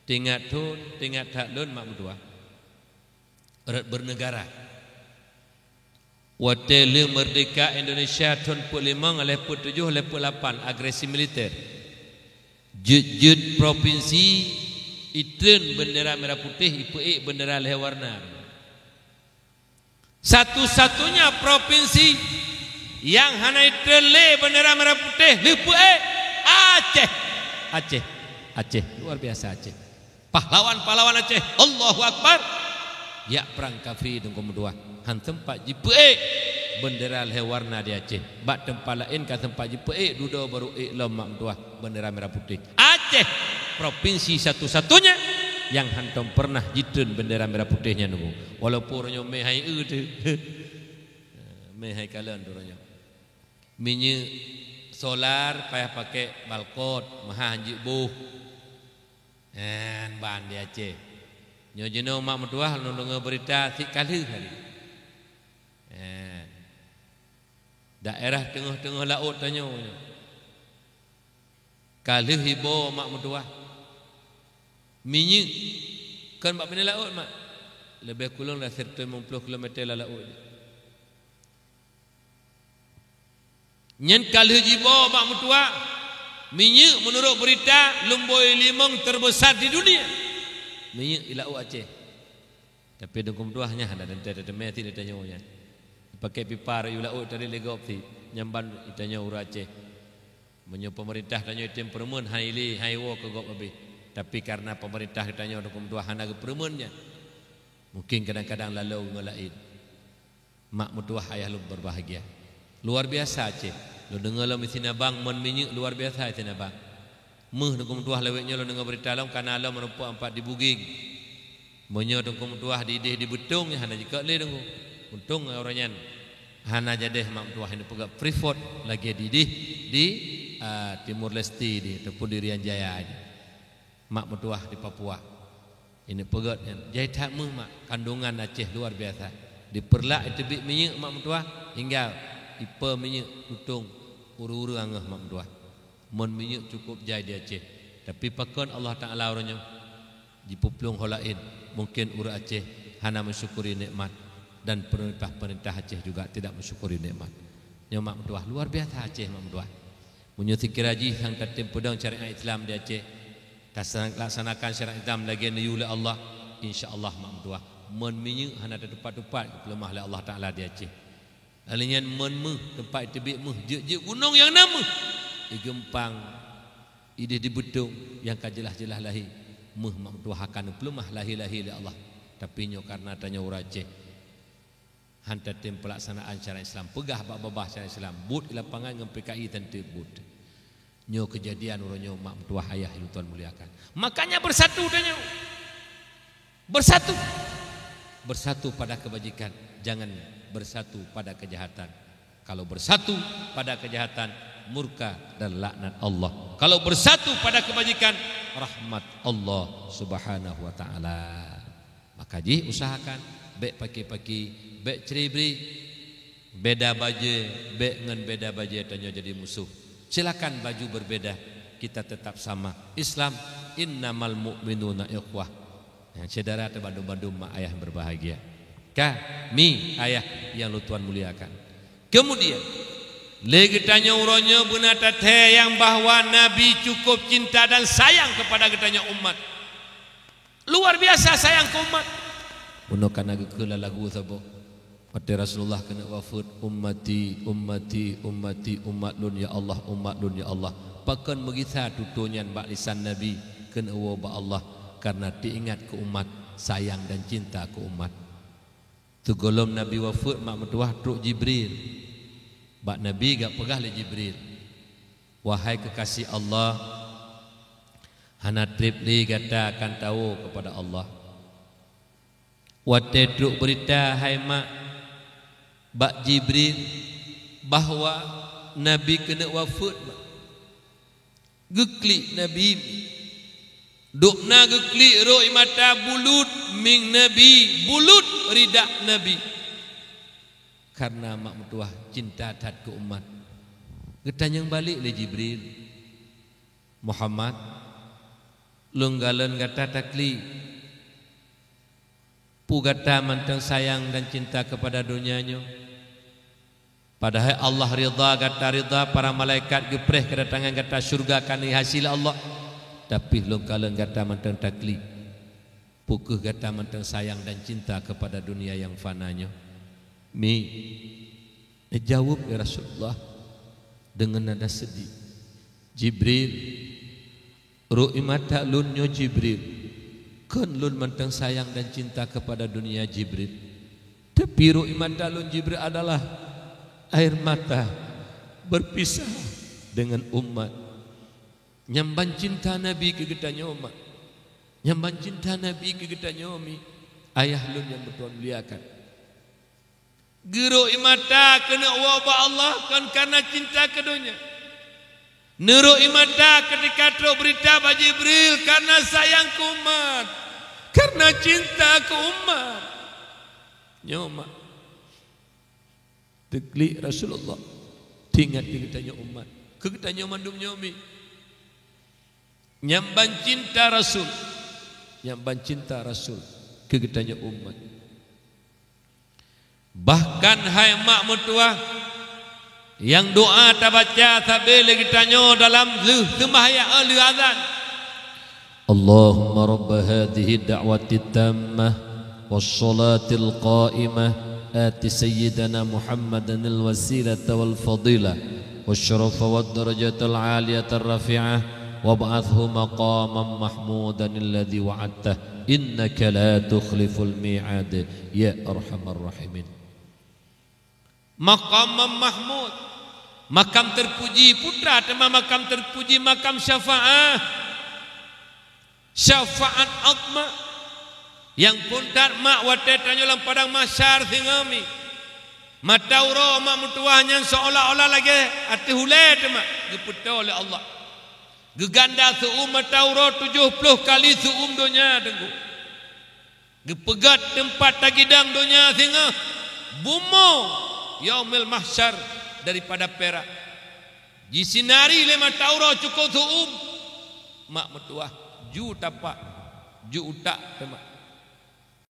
S1: Tingat tun, tingat tak lun mak mertua. Erat bernegara. Watele merdeka Indonesia tahun 45 oleh 7 oleh 8 agresi militer. Jut provinsi Itren bendera merah putih, IPE bendera leh warna. Satu-satunya provinsi yang hana itren le bendera merah putih, IPE Aceh. Aceh, Aceh luar biasa Aceh. Pahlawan-pahlawan Aceh, Allahu Akbar. Ya perang kafir dengan kedua. Han tempat IPE bendera leh warna di Aceh. Bak tempat lain ka tempat IPE duda baru iklam mak dua bendera merah putih. Aceh provinsi satu-satunya yang hantam pernah jitun bendera merah putihnya nunggu. Walaupun orangnya mehai tu, mehai kalan orangnya. Minyak solar payah pakai balkot, mahal hanjik buh. Ban di Aceh. Nyo jeno mak mertua nunggu berita si kali hari. Daerah tengah-tengah laut tanya. Kali hibo mak mertua. Minyak kan mak bina laut mak lebih kurang lah 150 km lah laut. Nyen kali jibo mak mertua minyak menurut berita lumboi limong terbesar di dunia minyak di laut Aceh. Tapi dengkum mertua hanya ada dan mati dia tanya nya pakai pipa rayu laut dari legop ti nyamban ditanya ura Aceh menyo pemerintah tanya item permun haili haiwo ke gop lebih. Tapi karena pemerintah ditanya untuk memtuahana ke permennya, mungkin kadang-kadang lalu ngelain. Mak mertua ayah lu berbahagia. Luar biasa Aceh. Lu dengar lu mesin abang mon minyak luar biasa mesin abang. Meh dengan mertua lewetnya lu dengar berita lu karena lu merupakan 4 di buging. Menyo dengan mertua di betung hana jika le dengar. Untung orangnya hana jadeh mak mertua ini pegak Freeport lagi di Timur Leste di ataupun di Rian Jaya ini. Mak mertua di Papua. Ini pegat jahit mu mak kandungan Aceh luar biasa. Diperlak itu bik minyak mak mertua hingga ipa minyak tutung uru-uru angah mak mertua. Mun minyak cukup jai di Aceh. Tapi pakon Allah Ta'ala orangnya di puplung holain. Mungkin ura Aceh hana mensyukuri nikmat. Dan perintah Aceh juga tidak mensyukuri nikmat. Yang mak menduah luar biasa Aceh mak menduah. Menyuti kiraji yang tertim pedang syariat Islam di Aceh. Laksanakan syariat Islam lagi oleh Allah. InsyaAllah mak menduah. Mun minyak hana ada tempat-tempat lemah oleh Allah Ta'ala di Aceh. Alinyan mun tempat tebik je gunung yang nama. Gempang ide di bedung yang kajelah-jelah lahi. Mak menduah akan pelemah lahi-lahi oleh Allah. Tapi nyo karena tanya ura Aceh. Hantar tim pelaksanaan syariat Islam pegah babah syariat Islam but di lapangan dengan PKI tentu but nyo kejadian uronyo mak mentua ayah yang Tuhan muliakan. Makanya bersatu danyo, bersatu pada kebajikan, jangan bersatu pada kejahatan. Kalau bersatu pada kejahatan, murka dan laknat Allah. Kalau bersatu pada kebajikan, rahmat Allah Subhanahu wa taala. Maka usahakan baik pagi-pagi, baik ceribri, beda baju, baik ngan beda baju tanya jadi musuh. Silakan baju berbeda, kita tetap sama. Islam innamal mu'minuna ikhwah. Yang saudara atau bandum-bandum mak ayah berbahagia. Kami ayah yang lu Tuhan muliakan. Kemudian lagi tanya uronyo benar teh yang bahwa Nabi cukup cinta dan sayang kepada ketanya umat. Luar biasa sayang ke umat. Uno kana gekela lagu sabo. Pada Rasulullah kena wafat ummati umat lun ya Allah umat lun ya Allah. Pakan begitu tutunyan bak lisan Nabi kena wa ba Allah karena diingat ke umat, sayang dan cinta ke umat. Tu golom Nabi wafat mak mentuah truk Jibril. Bak Nabi gak pegah le Jibril. Wahai kekasih Allah, hana trip li kata akan tahu kepada Allah. Wate truk berita hai mak bak Jibril bahwa Nabi kena wafat. Geklik Nabi dukna geklik roi mata bulut ming Nabi bulut ridak Nabi karena mak mentuah cinta tat ke umat. Getanyang balik le Jibril, Muhammad lunggalan kata takli pu kata mantang sayang dan cinta kepada dunianya. Padahal Allah ridha kata ridha, para malaikat gepreh kedatangan kata syurga kan hasil Allah. Tapi lunggalan kata mantang takli pukuh kata mantang sayang dan cinta kepada dunia yang fananya. Jawab ya Rasulullah dengan nada sedih. Jibril ru'i mata lunyo Jibril kan lun mantang sayang dan cinta kepada dunia Jibril. Tapi ru'i mata lun Jibril adalah air mata berpisah dengan umat. Nyamban cinta Nabi ke getanya umat, nyamban cinta Nabi ke getanya umi ayah lun yang bertuan muliakan. Geru imata kena wabah Allah kan karena cinta ke dunia. Neru imata ketika teruk berita bagi Jibril karena sayang ke umat, karena cinta ke umat. Nyoma teklik Rasulullah tinggal di ketanya umat, ke ketanya mandum nyomi. Nyamban cinta Rasul, nyamban cinta Rasul ke ketanya umat. Bahkan hai mak mentua yang doa tabaca sambil kita nyo dalam sembahyang azan. Allahumma rabb hadhihi da'wati tammah was-salatil qa'imah ati sayyidana Muhammadan al-wasilata wal fadilah wasyarafa wad darajatal 'aliyatar rafi'ah wab'athhu maqaman mahmudan alladhi wa'adtah innaka la tukhliful mi'ad ya arhamar rahimin. Makam mahmud, makam terpuji, putra tema makam terpuji, makam syafaat, syafaat atma yang puntat mak watetanya dalam padang mahsyar singami matauro mak mutuahnya seolah-olah lagi hati hulai tema geputa oleh Allah geganda seum matauro 70 kali seum dunia tenggu gepegat tempat tagidang dunia singa bumo yaumil mahsyar daripada perak Jisinari lema tauro cukup tuum mak metuah ju tapak ju utak tema